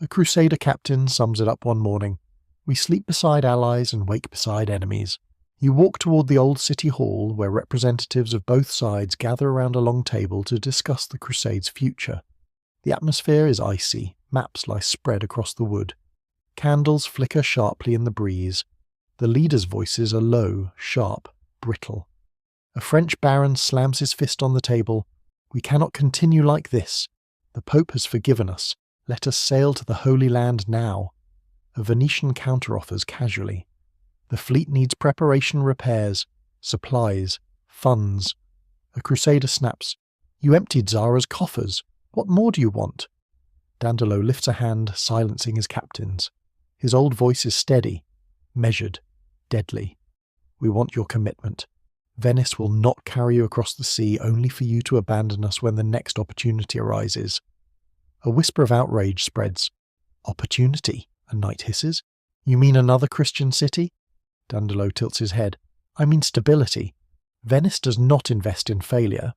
A Crusader captain sums it up one morning. "We sleep beside allies and wake beside enemies." You walk toward the old city hall, where representatives of both sides gather around a long table to discuss the Crusade's future. The atmosphere is icy, maps lie spread across the wood. Candles flicker sharply in the breeze. The leaders' voices are low, sharp, brittle. A French baron slams his fist on the table. "We cannot continue like this. The Pope has forgiven us. Let us sail to the Holy Land now." A Venetian counteroffers casually. "The fleet needs preparation, repairs, supplies, funds." A Crusader snaps. "You emptied Zara's coffers. What more do you want?" Dandolo lifts a hand, silencing his captains. His old voice is steady, measured, deadly. "We want your commitment. Venice will not carry you across the sea only for you to abandon us when the next opportunity arises." A whisper of outrage spreads. "Opportunity?" a knight hisses. "You mean another Christian city?" Dandolo tilts his head. "I mean stability. Venice does not invest in failure."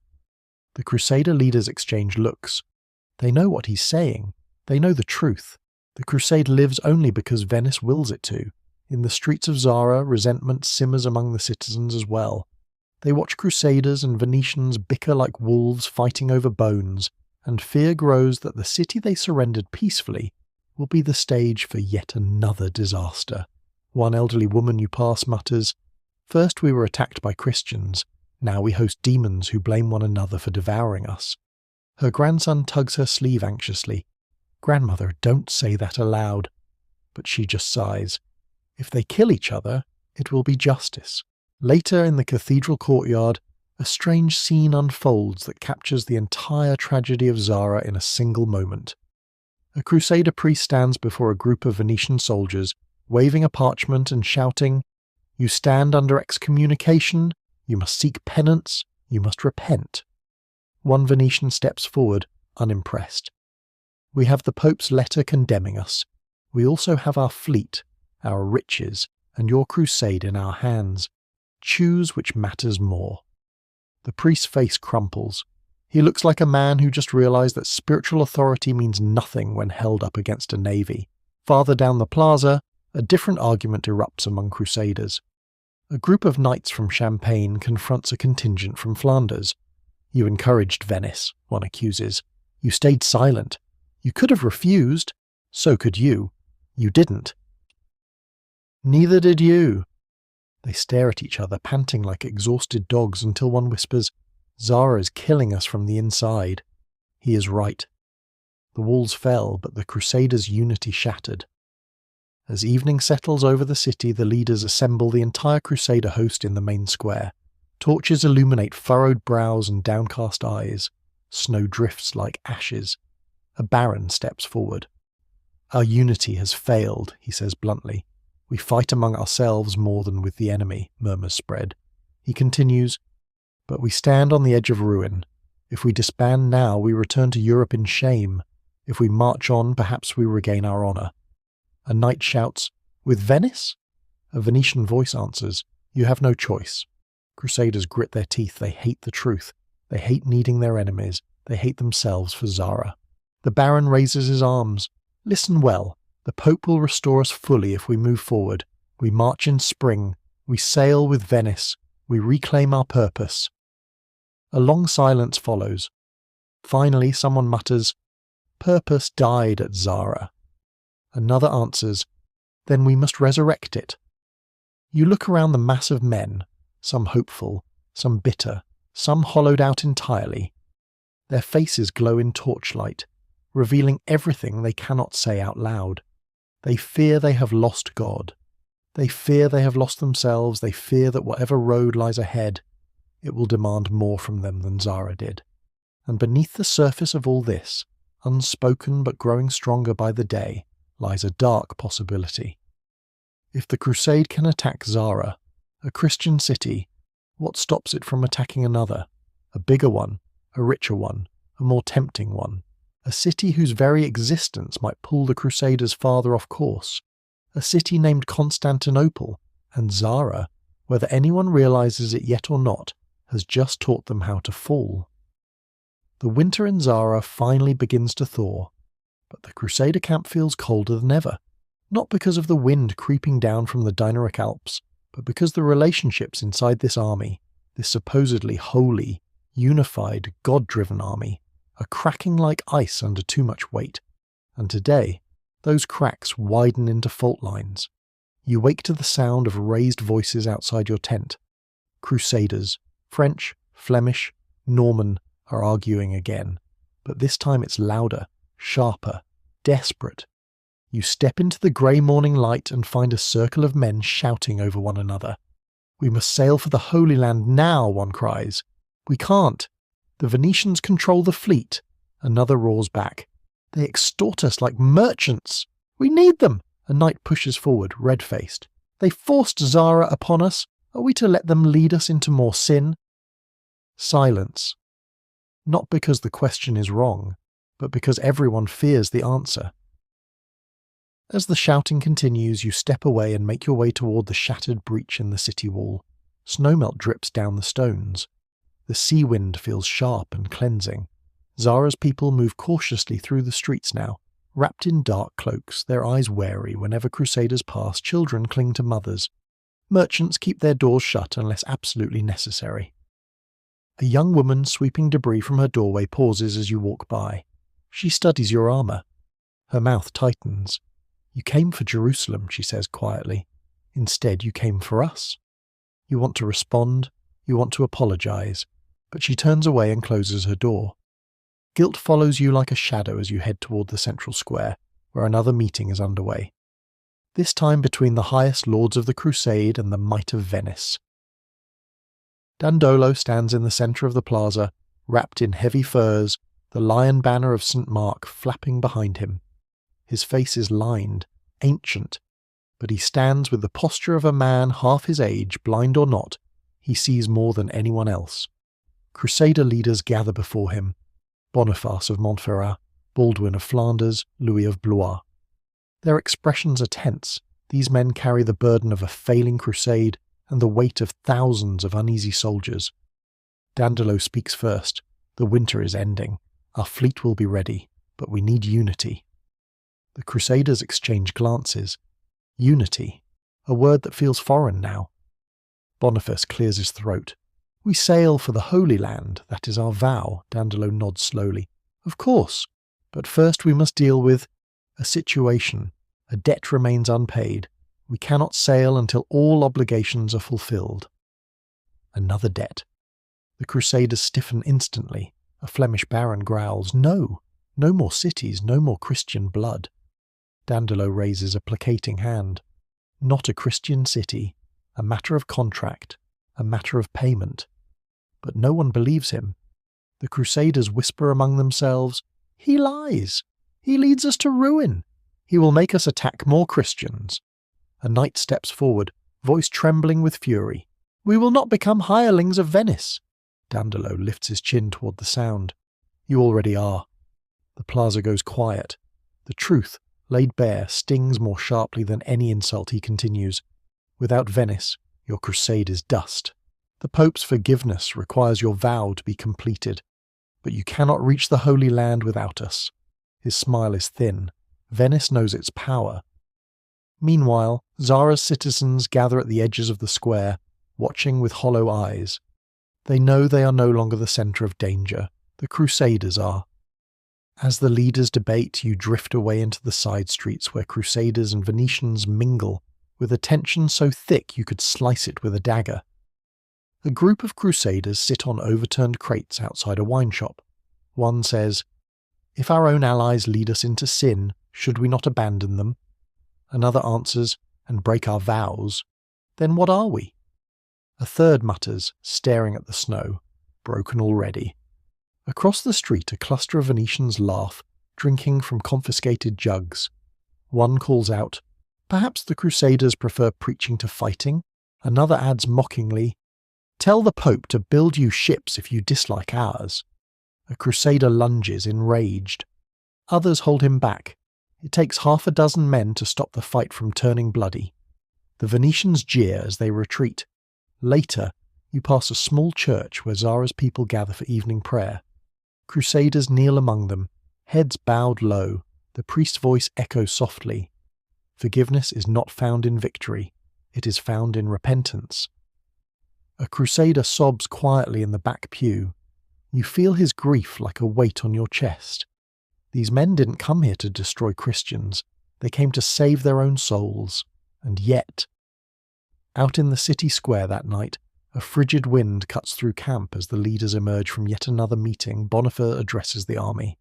The Crusader leaders exchange looks. They know what he's saying. They know the truth. The crusade lives only because Venice wills it to. In the streets of Zara, resentment simmers among the citizens as well. They watch Crusaders and Venetians bicker like wolves fighting over bones, and fear grows that the city they surrendered peacefully will be the stage for yet another disaster. One elderly woman you pass mutters, "First we were attacked by Christians, now we host demons who blame one another for devouring us." Her grandson tugs her sleeve anxiously. "Grandmother, don't say that aloud." But she just sighs. If they kill each other, it will be justice. Later in the cathedral courtyard, a strange scene unfolds that captures the entire tragedy of Zara in a single moment. A Crusader priest stands before a group of Venetian soldiers, waving a parchment and shouting, "You stand under excommunication, you must seek penance, you must repent." One Venetian steps forward, unimpressed. "We have the Pope's letter condemning us. We also have our fleet, our riches, and your crusade in our hands. Choose which matters more." The priest's face crumples. He looks like a man who just realized that spiritual authority means nothing when held up against a navy. Farther down the plaza, a different argument erupts among Crusaders. A group of knights from Champagne confronts a contingent from Flanders. "You encouraged Venice," one accuses. "You stayed silent. You could have refused. So could you. You didn't." "Neither did you." They stare at each other, panting like exhausted dogs, until one whispers, "Zara is killing us from the inside." He is right. The walls fell, but the Crusaders' unity shattered. As evening settles over the city, the leaders assemble the entire Crusader host in the main square. Torches illuminate furrowed brows and downcast eyes. Snow drifts like ashes. A baron steps forward. "Our unity has failed," he says bluntly. "We fight among ourselves more than with the enemy," murmurs spread. He continues, "But we stand on the edge of ruin. If we disband now, we return to Europe in shame. If we march on, perhaps we regain our honour." A knight shouts, "With Venice?" A Venetian voice answers, "You have no choice." Crusaders grit their teeth. They hate the truth. They hate needing their enemies. They hate themselves for Zara. The Baron raises his arms. "Listen well. The Pope will restore us fully if we move forward. We march in spring. We sail with Venice. We reclaim our purpose." A long silence follows. Finally, someone mutters, "Purpose died at Zara." Another answers, "Then we must resurrect it." You look around the mass of men, some hopeful, some bitter, some hollowed out entirely. Their faces glow in torchlight, revealing everything they cannot say out loud. They fear they have lost God. They fear they have lost themselves. They fear that whatever road lies ahead, it will demand more from them than Zara did. And beneath the surface of all this, unspoken but growing stronger by the day, lies a dark possibility. If the Crusade can attack Zara, a Christian city, what stops it from attacking another? A bigger one, a richer one, a more tempting one. A city whose very existence might pull the Crusaders farther off course. A city named Constantinople, and Zara, whether anyone realizes it yet or not, has just taught them how to fall. The winter in Zara finally begins to thaw, but the Crusader camp feels colder than ever. Not because of the wind creeping down from the Dinaric Alps, but because the relationships inside this army, this supposedly holy, unified, God-driven army, are cracking like ice under too much weight. And today, Those cracks widen into fault lines. You wake to the sound of raised voices outside your tent. Crusaders, French, Flemish, Norman, are arguing again, but this time it's louder, sharper, desperate. You step into the grey morning light and find a circle of men shouting over one another. "We must sail for the Holy Land now," one cries. "We can't. The Venetians control the fleet," another roars back. "They extort us like merchants. We need them." A knight pushes forward, red-faced. "They forced Zara upon us. Are we to let them lead us into more sin?" Silence. Not because the question is wrong, but because everyone fears the answer. As the shouting continues, you step away and make your way toward the shattered breach in the city wall. Snowmelt drips down the stones. The sea wind feels sharp and cleansing. Zara's people move cautiously through the streets now, wrapped in dark cloaks, their eyes wary whenever Crusaders pass. Children cling to mothers. Merchants keep their doors shut unless absolutely necessary. A young woman sweeping debris from her doorway pauses as you walk by. She studies your armour. Her mouth tightens. "You came for Jerusalem," she says quietly. "Instead, you came for us." You want to respond, you want to apologise, but she turns away and closes her door. Guilt follows you like a shadow as you head toward the central square, where another meeting is underway. This time between the highest lords of the Crusade and the might of Venice. Dandolo stands in the centre of the plaza, wrapped in heavy furs, the lion banner of St. Mark flapping behind him. His face is lined, ancient, but he stands with the posture of a man half his age, blind or not. He sees more than anyone else. Crusader leaders gather before him. Boniface of Montferrat, Baldwin of Flanders, Louis of Blois. Their expressions are tense. These men carry the burden of a failing crusade and the weight of thousands of uneasy soldiers. Dandolo speaks first. "The winter is ending. Our fleet will be ready, but we need unity." The Crusaders exchange glances. Unity, a word that feels foreign now. Boniface clears his throat. "We sail for the Holy Land, that is our vow." Dandolo nods slowly. "Of course, but first we must deal with a situation. A debt remains unpaid. We cannot sail until all obligations are fulfilled." Another debt. The Crusaders stiffen instantly. A Flemish baron growls, "No, no more cities, no more Christian blood." Dandolo raises a placating hand. "Not a Christian city, a matter of contract, a matter of payment." But no one believes him. The Crusaders whisper among themselves, "He lies. He leads us to ruin. He will make us attack more Christians." A knight steps forward, voice trembling with fury. "We will not become hirelings of Venice." Dandolo lifts his chin toward the sound. "You already are." The plaza goes quiet. The truth, laid bare, stings more sharply than any insult. He continues, "Without Venice, your crusade is dust. The Pope's forgiveness requires your vow to be completed. But you cannot reach the Holy Land without us." His smile is thin. Venice knows its power. Meanwhile, Zara's citizens gather at the edges of the square, watching with hollow eyes. They know they are no longer the centre of danger. The Crusaders are. As the leaders debate, you drift away into the side streets where Crusaders and Venetians mingle, with a tension so thick you could slice it with a dagger. A group of Crusaders sit on overturned crates outside a wine shop. One says, "If our own allies lead us into sin, should we not abandon them?" Another answers, "And break our vows. Then what are we?" A third mutters, staring at the snow, "Broken already." Across the street a cluster of Venetians laugh, drinking from confiscated jugs. One calls out, "Perhaps the Crusaders prefer preaching to fighting?" Another adds mockingly, "Tell the Pope to build you ships if you dislike ours." A Crusader lunges, enraged. Others hold him back. It takes half a dozen men to stop the fight from turning bloody. The Venetians jeer as they retreat. Later, you pass a small church where Zara's people gather for evening prayer. Crusaders kneel among them, heads bowed low. The priest's voice echoes softly. Forgiveness is not found in victory. It is found in repentance. A Crusader sobs quietly in the back pew. You feel his grief like a weight on your chest. These men didn't come here to destroy Christians. They came to save their own souls. And yet, out in the city square that night, a frigid wind cuts through camp as the leaders emerge from yet another meeting. Boniface addresses the army.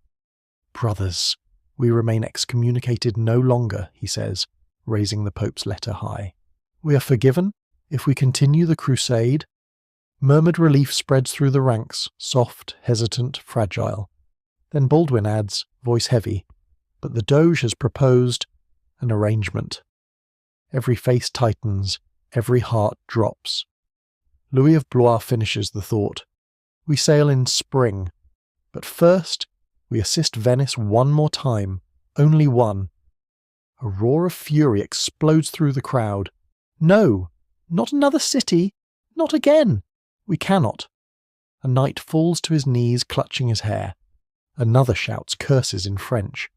"Brothers, we remain excommunicated no longer," he says, raising the Pope's letter high. "We are forgiven if we continue the crusade." Murmured relief spreads through the ranks, soft, hesitant, fragile. Then Baldwin adds, voice heavy, "But the Doge has proposed an arrangement." Every face tightens, every heart drops. Louis of Blois finishes the thought. "We sail in spring, but first we assist Venice one more time, only one." A roar of fury explodes through the crowd. "No, not another city, not again. We cannot." A knight falls to his knees, clutching his hair. Another shouts curses in French.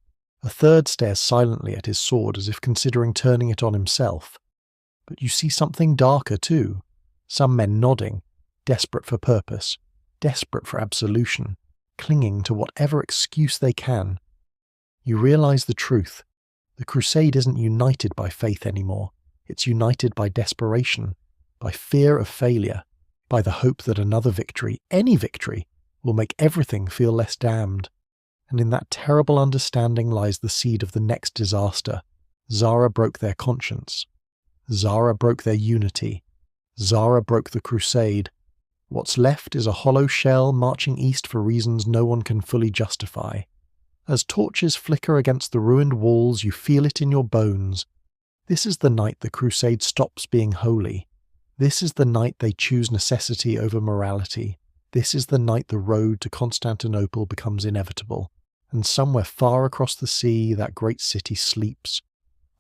A third stares silently at his sword as if considering turning it on himself. But you see something darker too. Some men nodding, desperate for purpose, desperate for absolution, clinging to whatever excuse they can. You realize the truth. The crusade isn't united by faith anymore. It's united by desperation, by fear of failure, by the hope that another victory, any victory, will make everything feel less damned. And in that terrible understanding lies the seed of the next disaster. Zara broke their conscience. Zara broke their unity. Zara broke the crusade. What's left is a hollow shell marching east for reasons no one can fully justify. As torches flicker against the ruined walls, you feel it in your bones. This is the night the crusade stops being holy. This is the night they choose necessity over morality. This is the night the road to Constantinople becomes inevitable. And somewhere far across the sea, that great city sleeps,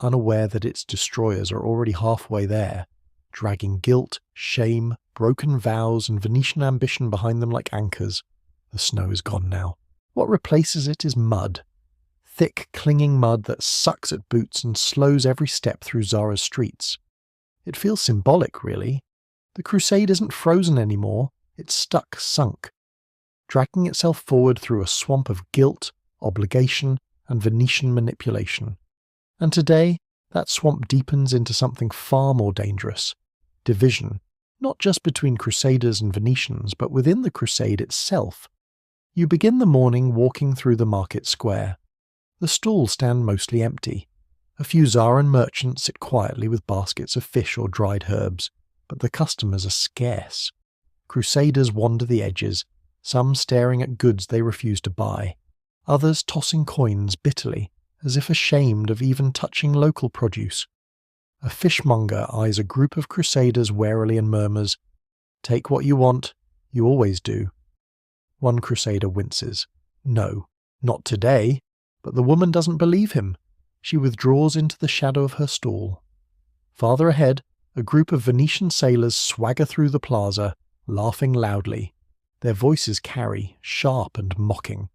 unaware that its destroyers are already halfway there, dragging guilt, shame, broken vows, and Venetian ambition behind them like anchors. The snow is gone now. What replaces it is mud. Thick, clinging mud that sucks at boots and slows every step through Zara's streets. It feels symbolic, really. The crusade isn't frozen anymore. It's stuck, sunk, dragging itself forward through a swamp of guilt, obligation, and Venetian manipulation. And today, that swamp deepens into something far more dangerous. Division, not just between Crusaders and Venetians, but within the crusade itself. You begin the morning walking through the market square. The stalls stand mostly empty. A few Zaran merchants sit quietly with baskets of fish or dried herbs, but the customers are scarce. Crusaders wander the edges, some staring at goods they refuse to buy, others tossing coins bitterly, as if ashamed of even touching local produce. A fishmonger eyes a group of Crusaders warily and murmurs, "Take what you want, you always do." One Crusader winces. No, not today. But the woman doesn't believe him. She withdraws into the shadow of her stall. Farther ahead, a group of Venetian sailors swagger through the plaza, laughing loudly. Their voices carry, sharp and mocking.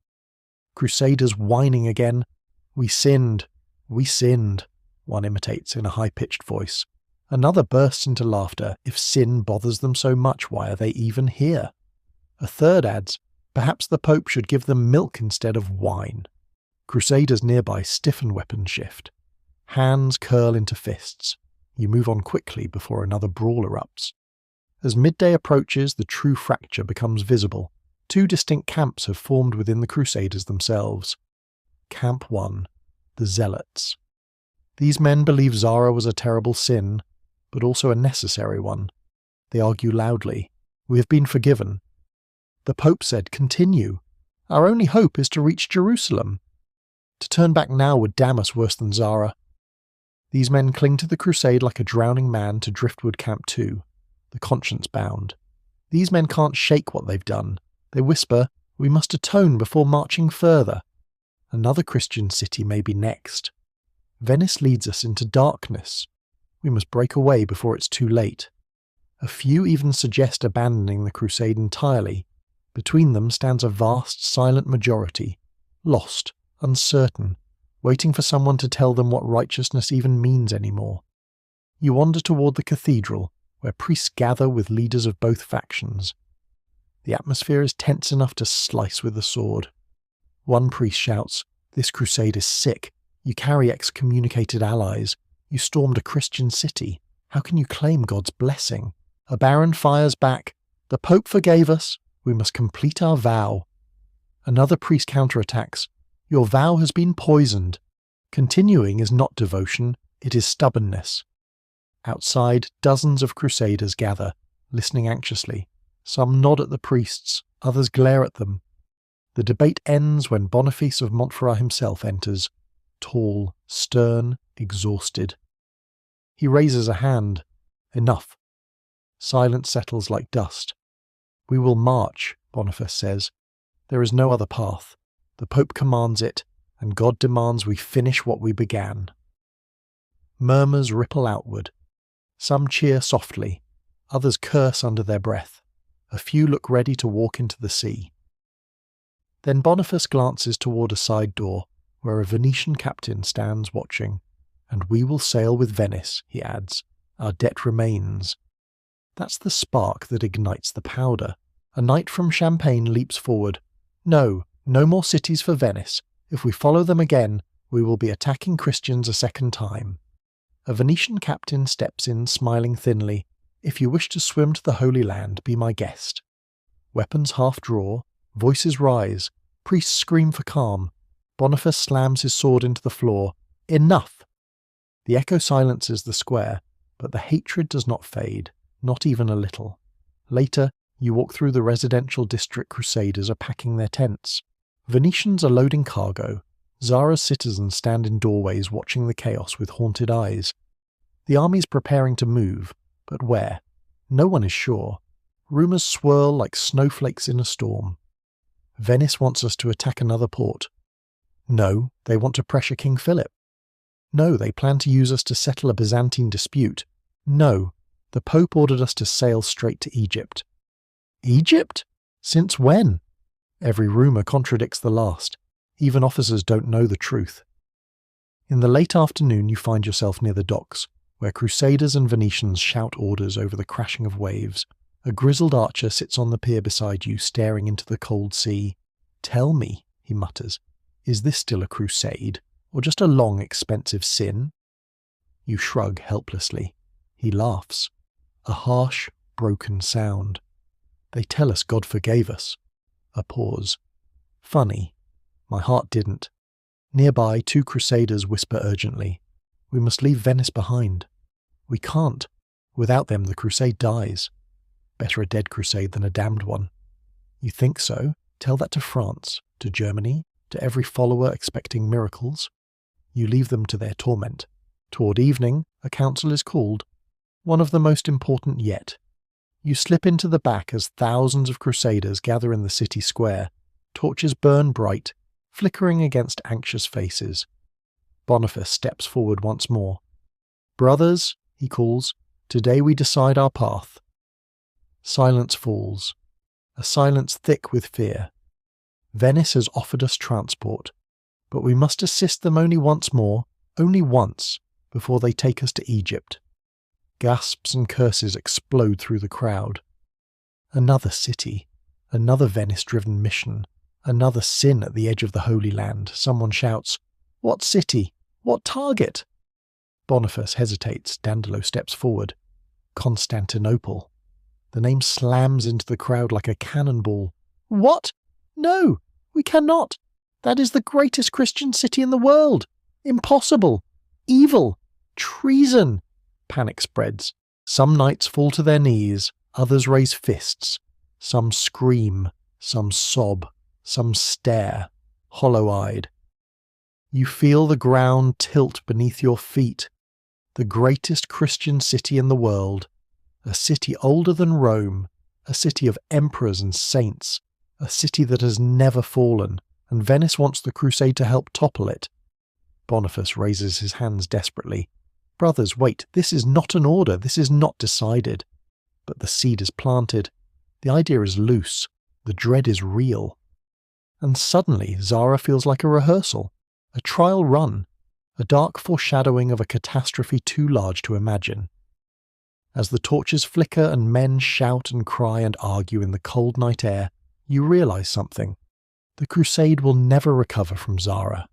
Crusaders whining again. We sinned, one imitates in a high-pitched voice. Another bursts into laughter. If sin bothers them so much, why are they even here? A third adds, perhaps the Pope should give them milk instead of wine. Crusaders nearby stiffen weapon shift. Hands curl into fists. You move on quickly before another brawl erupts. As midday approaches, the true fracture becomes visible. Two distinct camps have formed within the Crusaders themselves. Camp 1, the Zealots. These men believe Zara was a terrible sin, but also a necessary one. They argue loudly. We have been forgiven. The Pope said, continue. Our only hope is to reach Jerusalem. To turn back now would damn us worse than Zara. These men cling to the crusade like a drowning man to Driftwood Camp 2, the conscience-bound. These men can't shake what they've done. They whisper, we must atone before marching further. Another Christian city may be next. Venice leads us into darkness. We must break away before it's too late. A few even suggest abandoning the crusade entirely. Between them stands a vast, silent majority, lost, uncertain, waiting for someone to tell them what righteousness even means anymore. You wander toward the cathedral, where priests gather with leaders of both factions. The atmosphere is tense enough to slice with a sword. One priest shouts, this crusade is sick. You carry excommunicated allies. You stormed a Christian city. How can you claim God's blessing? A baron fires back. The Pope forgave us. We must complete our vow. Another priest counterattacks. Your vow has been poisoned. Continuing is not devotion, it is stubbornness. Outside, dozens of Crusaders gather, listening anxiously. Some nod at the priests, others glare at them. The debate ends when Boniface of Montferrat himself enters, tall, stern, exhausted. He raises a hand. Enough. Silence settles like dust. We will march, Boniface says. There is no other path. The Pope commands it, and God demands we finish what we began. Murmurs ripple outward. Some cheer softly, others curse under their breath. A few look ready to walk into the sea. Then Boniface glances toward a side door, where a Venetian captain stands watching. And we will sail with Venice, he adds. Our debt remains. That's the spark that ignites the powder. A knight from Champagne leaps forward. No more cities for Venice. If we follow them again, we will be attacking Christians a second time. A Venetian captain steps in, smiling thinly. If you wish to swim to the Holy Land, be my guest. Weapons half draw, voices rise, priests scream for calm. Boniface slams his sword into the floor. Enough! The echo silences the square, but the hatred does not fade, not even a little. Later, you walk through the residential district Crusaders are packing their tents. Venetians are loading cargo. Zara's citizens stand in doorways watching the chaos with haunted eyes. The army's preparing to move, but where? No one is sure. Rumours swirl like snowflakes in a storm. Venice wants us to attack another port. No, they want to pressure King Philip. No, they plan to use us to settle a Byzantine dispute. No, the Pope ordered us to sail straight to Egypt. Egypt? Since when? Every rumour contradicts the last. Even officers don't know the truth. In the late afternoon you find yourself near the docks, where Crusaders and Venetians shout orders over the crashing of waves. A grizzled archer sits on the pier beside you, staring into the cold sea. Tell me, he mutters, is this still a crusade, or just a long, expensive sin? You shrug helplessly. He laughs. A harsh, broken sound. They tell us God forgave us. A pause. Funny. My heart didn't. Nearby, two Crusaders whisper urgently. We must leave Venice behind. We can't. Without them, the crusade dies. Better a dead crusade than a damned one. You think so? Tell that to France, to Germany, to every follower expecting miracles. You leave them to their torment. Toward evening, a council is called. One of the most important yet. You slip into the back as thousands of Crusaders gather in the city square. Torches burn bright, flickering against anxious faces. Boniface steps forward once more. Brothers, he calls, today we decide our path. Silence falls. A silence thick with fear. Venice has offered us transport, but we must assist them only once more, only once, before they take us to Egypt. Gasps and curses explode through the crowd. Another city, another Venice-driven mission, another sin at the edge of the Holy Land. Someone shouts, "What city? What target?" Boniface hesitates. Dandolo steps forward. Constantinople. The name slams into the crowd like a cannonball. What? No, we cannot. That is the greatest Christian city in the world. Impossible. Evil. Treason. Panic spreads. Some knights fall to their knees, others raise fists. Some scream, some sob, some stare, hollow-eyed. You feel the ground tilt beneath your feet. The greatest Christian city in the world. A city older than Rome, a city of emperors and saints, a city that has never fallen, and Venice wants the crusade to help topple it. Boniface raises his hands desperately. Brothers, wait, this is not an order, this is not decided. But the seed is planted. The idea is loose. The dread is real. And suddenly Zara feels like a rehearsal, a trial run, a dark foreshadowing of a catastrophe too large to imagine. As the torches flicker and men shout and cry and argue in the cold night air, you realize something. The crusade will never recover from Zara.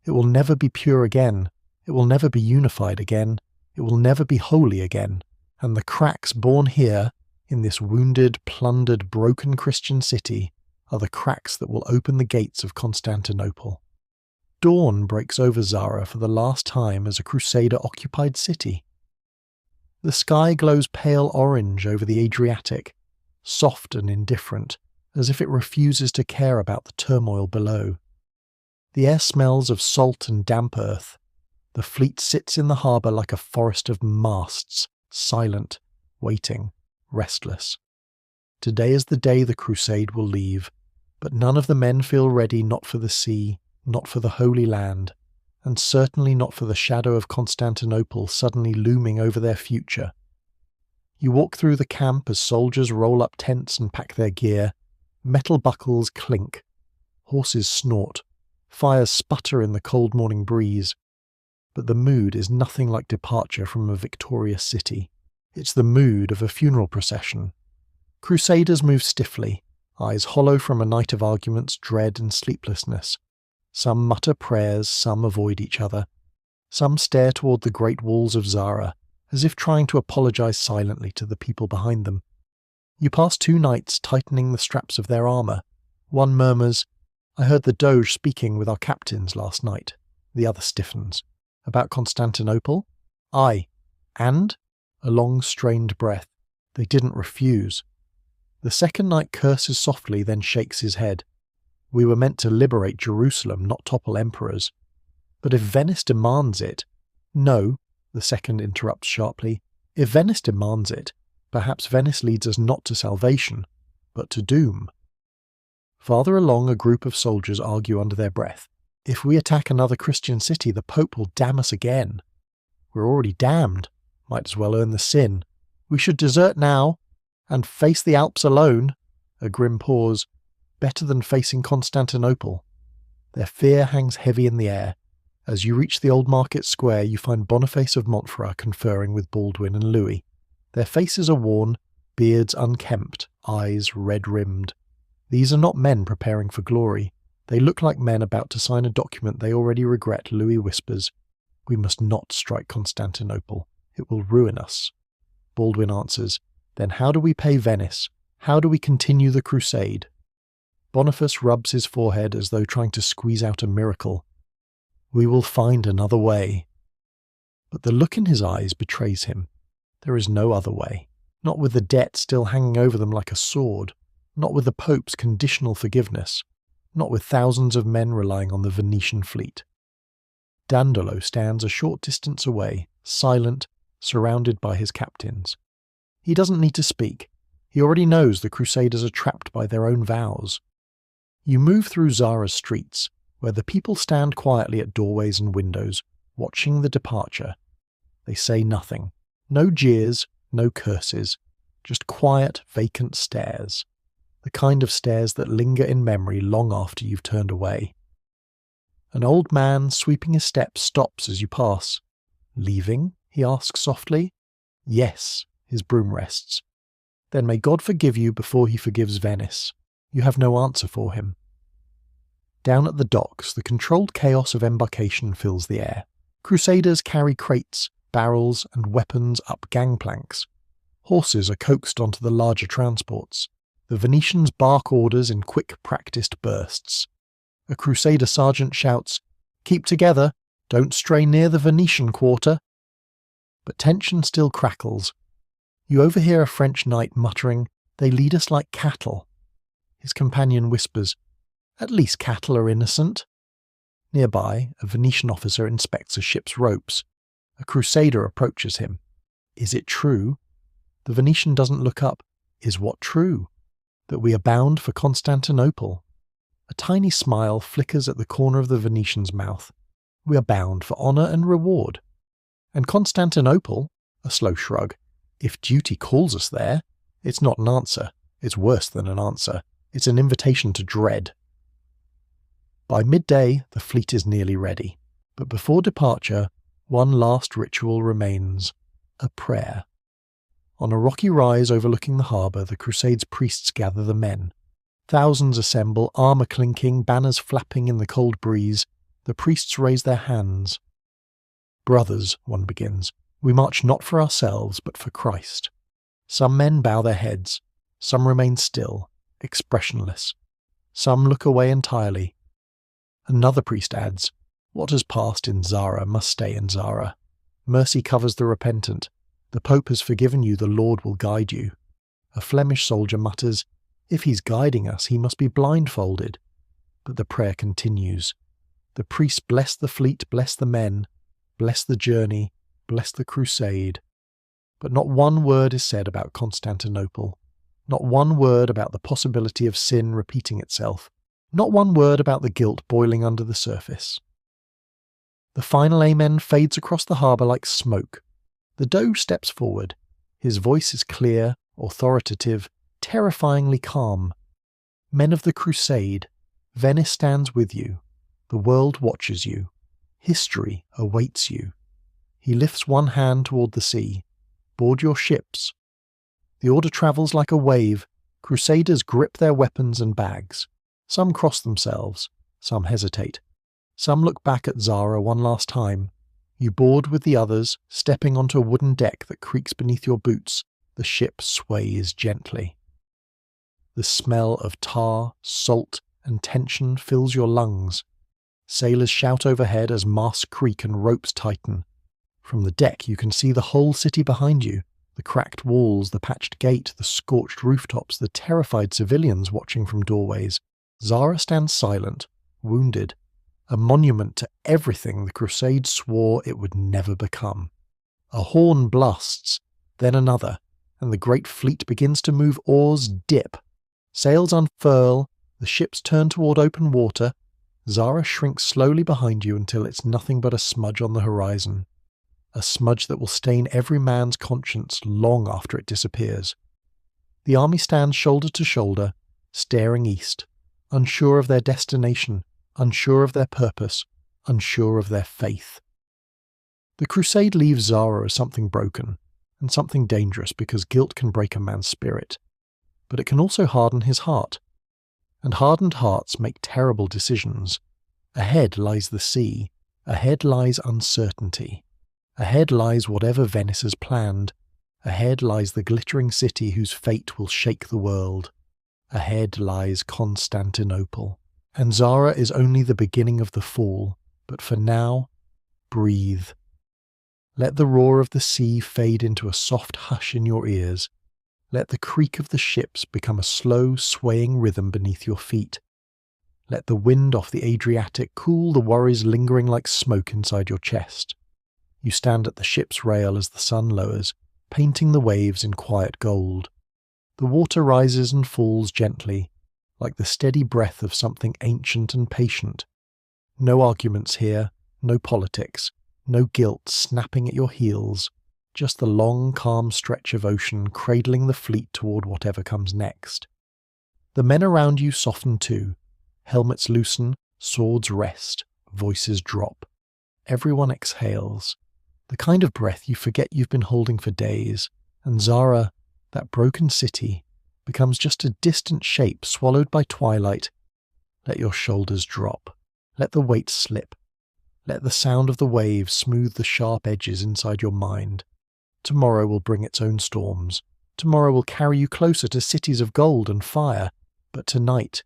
It will never be pure again. It will never be unified again. It will never be holy again. And the cracks born here, in this wounded, plundered, broken Christian city, are the cracks that will open the gates of Constantinople. Dawn breaks over Zara for the last time as a Crusader-occupied city. The sky glows pale orange over the Adriatic, soft and indifferent, as if it refuses to care about the turmoil below. The air smells of salt and damp earth. The fleet sits in the harbour like a forest of masts, silent, waiting, restless. Today is the day the crusade will leave, but none of the men feel ready, not for the sea, not for the Holy Land, and certainly not for the shadow of Constantinople suddenly looming over their future. You walk through the camp as soldiers roll up tents and pack their gear. Metal buckles clink. Horses snort. Fires sputter in the cold morning breeze. But the mood is nothing like departure from a victorious city. It's the mood of a funeral procession. Crusaders move stiffly, eyes hollow from a night of arguments, dread and sleeplessness. Some mutter prayers, some avoid each other. Some stare toward the great walls of Zara, as if trying to apologize silently to the people behind them. You pass two knights tightening the straps of their armour. One murmurs, "I heard the Doge speaking with our captains last night." The other stiffens. "About Constantinople?" "Aye. And?" A long strained breath. "They didn't refuse." The second knight curses softly, then shakes his head. "We were meant to liberate Jerusalem, not topple emperors." "But if Venice demands it—" "No," the second interrupts sharply. "If Venice demands it, perhaps Venice leads us not to salvation, but to doom." Farther along, a group of soldiers argue under their breath. "If we attack another Christian city, the Pope will damn us again." "We're already damned. Might as well earn the sin. We should desert now, and face the Alps alone." A grim pause. "Better than facing Constantinople." Their fear hangs heavy in the air. As you reach the old market square, you find Boniface of Montferrat conferring with Baldwin and Louis. Their faces are worn, beards unkempt, eyes red-rimmed. These are not men preparing for glory. They look like men about to sign a document they already regret. Louis whispers, "We must not strike Constantinople. It will ruin us." Baldwin answers, "Then how do we pay Venice? How do we continue the crusade?" Boniface rubs his forehead as though trying to squeeze out a miracle. "We will find another way." But the look in his eyes betrays him. There is no other way. Not with the debt still hanging over them like a sword. Not with the Pope's conditional forgiveness. Not with thousands of men relying on the Venetian fleet. Dandolo stands a short distance away, silent, surrounded by his captains. He doesn't need to speak. He already knows the Crusaders are trapped by their own vows. You move through Zara's streets, where the people stand quietly at doorways and windows, watching the departure. They say nothing. No jeers, no curses. Just quiet, vacant stares. The kind of stares that linger in memory long after you've turned away. An old man, sweeping his steps, stops as you pass. "Leaving?" he asks softly. "Yes," his broom rests. "Then may God forgive you before he forgives Venice." You have no answer for him. Down at the docks, the controlled chaos of embarkation fills the air. Crusaders carry crates, barrels, and weapons up gangplanks. Horses are coaxed onto the larger transports. The Venetians bark orders in quick, practiced bursts. A Crusader sergeant shouts, "Keep together! Don't stray near the Venetian quarter!" But tension still crackles. You overhear a French knight muttering, "They lead us like cattle." His companion whispers, "At least cattle are innocent." Nearby, a Venetian officer inspects a ship's ropes. A Crusader approaches him. "Is it true?" The Venetian doesn't look up. "Is what true?" "That we are bound for Constantinople." A tiny smile flickers at the corner of the Venetian's mouth. "We are bound for honour and reward." "And Constantinople?" A slow shrug. "If duty calls us there." It's not an answer. It's worse than an answer. It's an invitation to dread. By midday, the fleet is nearly ready. But before departure, one last ritual remains. A prayer. On a rocky rise overlooking the harbour, the Crusade's priests gather the men. Thousands assemble, armour clinking, banners flapping in the cold breeze. The priests raise their hands. "Brothers," one begins, "we march not for ourselves, but for Christ." Some men bow their heads. Some remain still, expressionless. Some look away entirely. Another priest adds, "What has passed in Zara must stay in Zara. Mercy covers the repentant. The Pope has forgiven you, the Lord will guide you." A Flemish soldier mutters, "If he's guiding us, he must be blindfolded." But the prayer continues. The priests bless the fleet, bless the men, bless the journey, bless the crusade. But not one word is said about Constantinople. Not one word about the possibility of sin repeating itself. Not one word about the guilt boiling under the surface. The final amen fades across the harbour like smoke. The Doge steps forward. His voice is clear, authoritative, terrifyingly calm. "Men of the Crusade, Venice stands with you. The world watches you. History awaits you." He lifts one hand toward the sea. "Board your ships." The order travels like a wave. Crusaders grip their weapons and bags. Some cross themselves. Some hesitate. Some look back at Zara one last time. You board with the others, stepping onto a wooden deck that creaks beneath your boots. The ship sways gently. The smell of tar, salt, and tension fills your lungs. Sailors shout overhead as masts creak and ropes tighten. From the deck you can see the whole city behind you, the cracked walls, the patched gate, the scorched rooftops, the terrified civilians watching from doorways. Zara stands silent, wounded, a monument to everything the Crusade swore it would never become. A horn blasts, then another, and the great fleet begins to move. Oars dip. Sails unfurl, the ships turn toward open water. Zara shrinks slowly behind you until it's nothing but a smudge on the horizon. A smudge that will stain every man's conscience long after it disappears. The army stands shoulder to shoulder, staring east, unsure of their destination, unsure of their purpose, unsure of their faith. The crusade leaves Zara as something broken, and something dangerous because guilt can break a man's spirit. But it can also harden his heart. And hardened hearts make terrible decisions. Ahead lies the sea. Ahead lies uncertainty. Ahead lies whatever Venice has planned. Ahead lies the glittering city whose fate will shake the world. Ahead lies Constantinople. And Zara is only the beginning of the fall. But for now, breathe. Let the roar of the sea fade into a soft hush in your ears. Let the creak of the ships become a slow, swaying rhythm beneath your feet. Let the wind off the Adriatic cool the worries lingering like smoke inside your chest. You stand at the ship's rail as the sun lowers, painting the waves in quiet gold. The water rises and falls gently, like the steady breath of something ancient and patient. No arguments here, no politics, no guilt snapping at your heels, just the long, calm stretch of ocean cradling the fleet toward whatever comes next. The men around you soften too. Helmets loosen, swords rest, voices drop. Everyone exhales. The kind of breath you forget you've been holding for days, and Zara, that broken city, becomes just a distant shape swallowed by twilight. Let your shoulders drop. Let the weight slip. Let the sound of the waves smooth the sharp edges inside your mind. Tomorrow will bring its own storms. Tomorrow will carry you closer to cities of gold and fire. But tonight,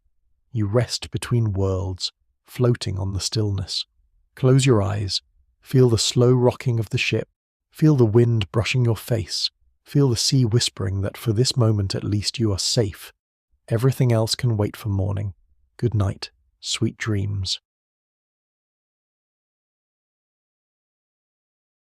you rest between worlds, floating on the stillness. Close your eyes. Feel the slow rocking of the ship. Feel the wind brushing your face. Feel the sea whispering that for this moment at least you are safe. Everything else can wait for morning. Good night. Sweet dreams.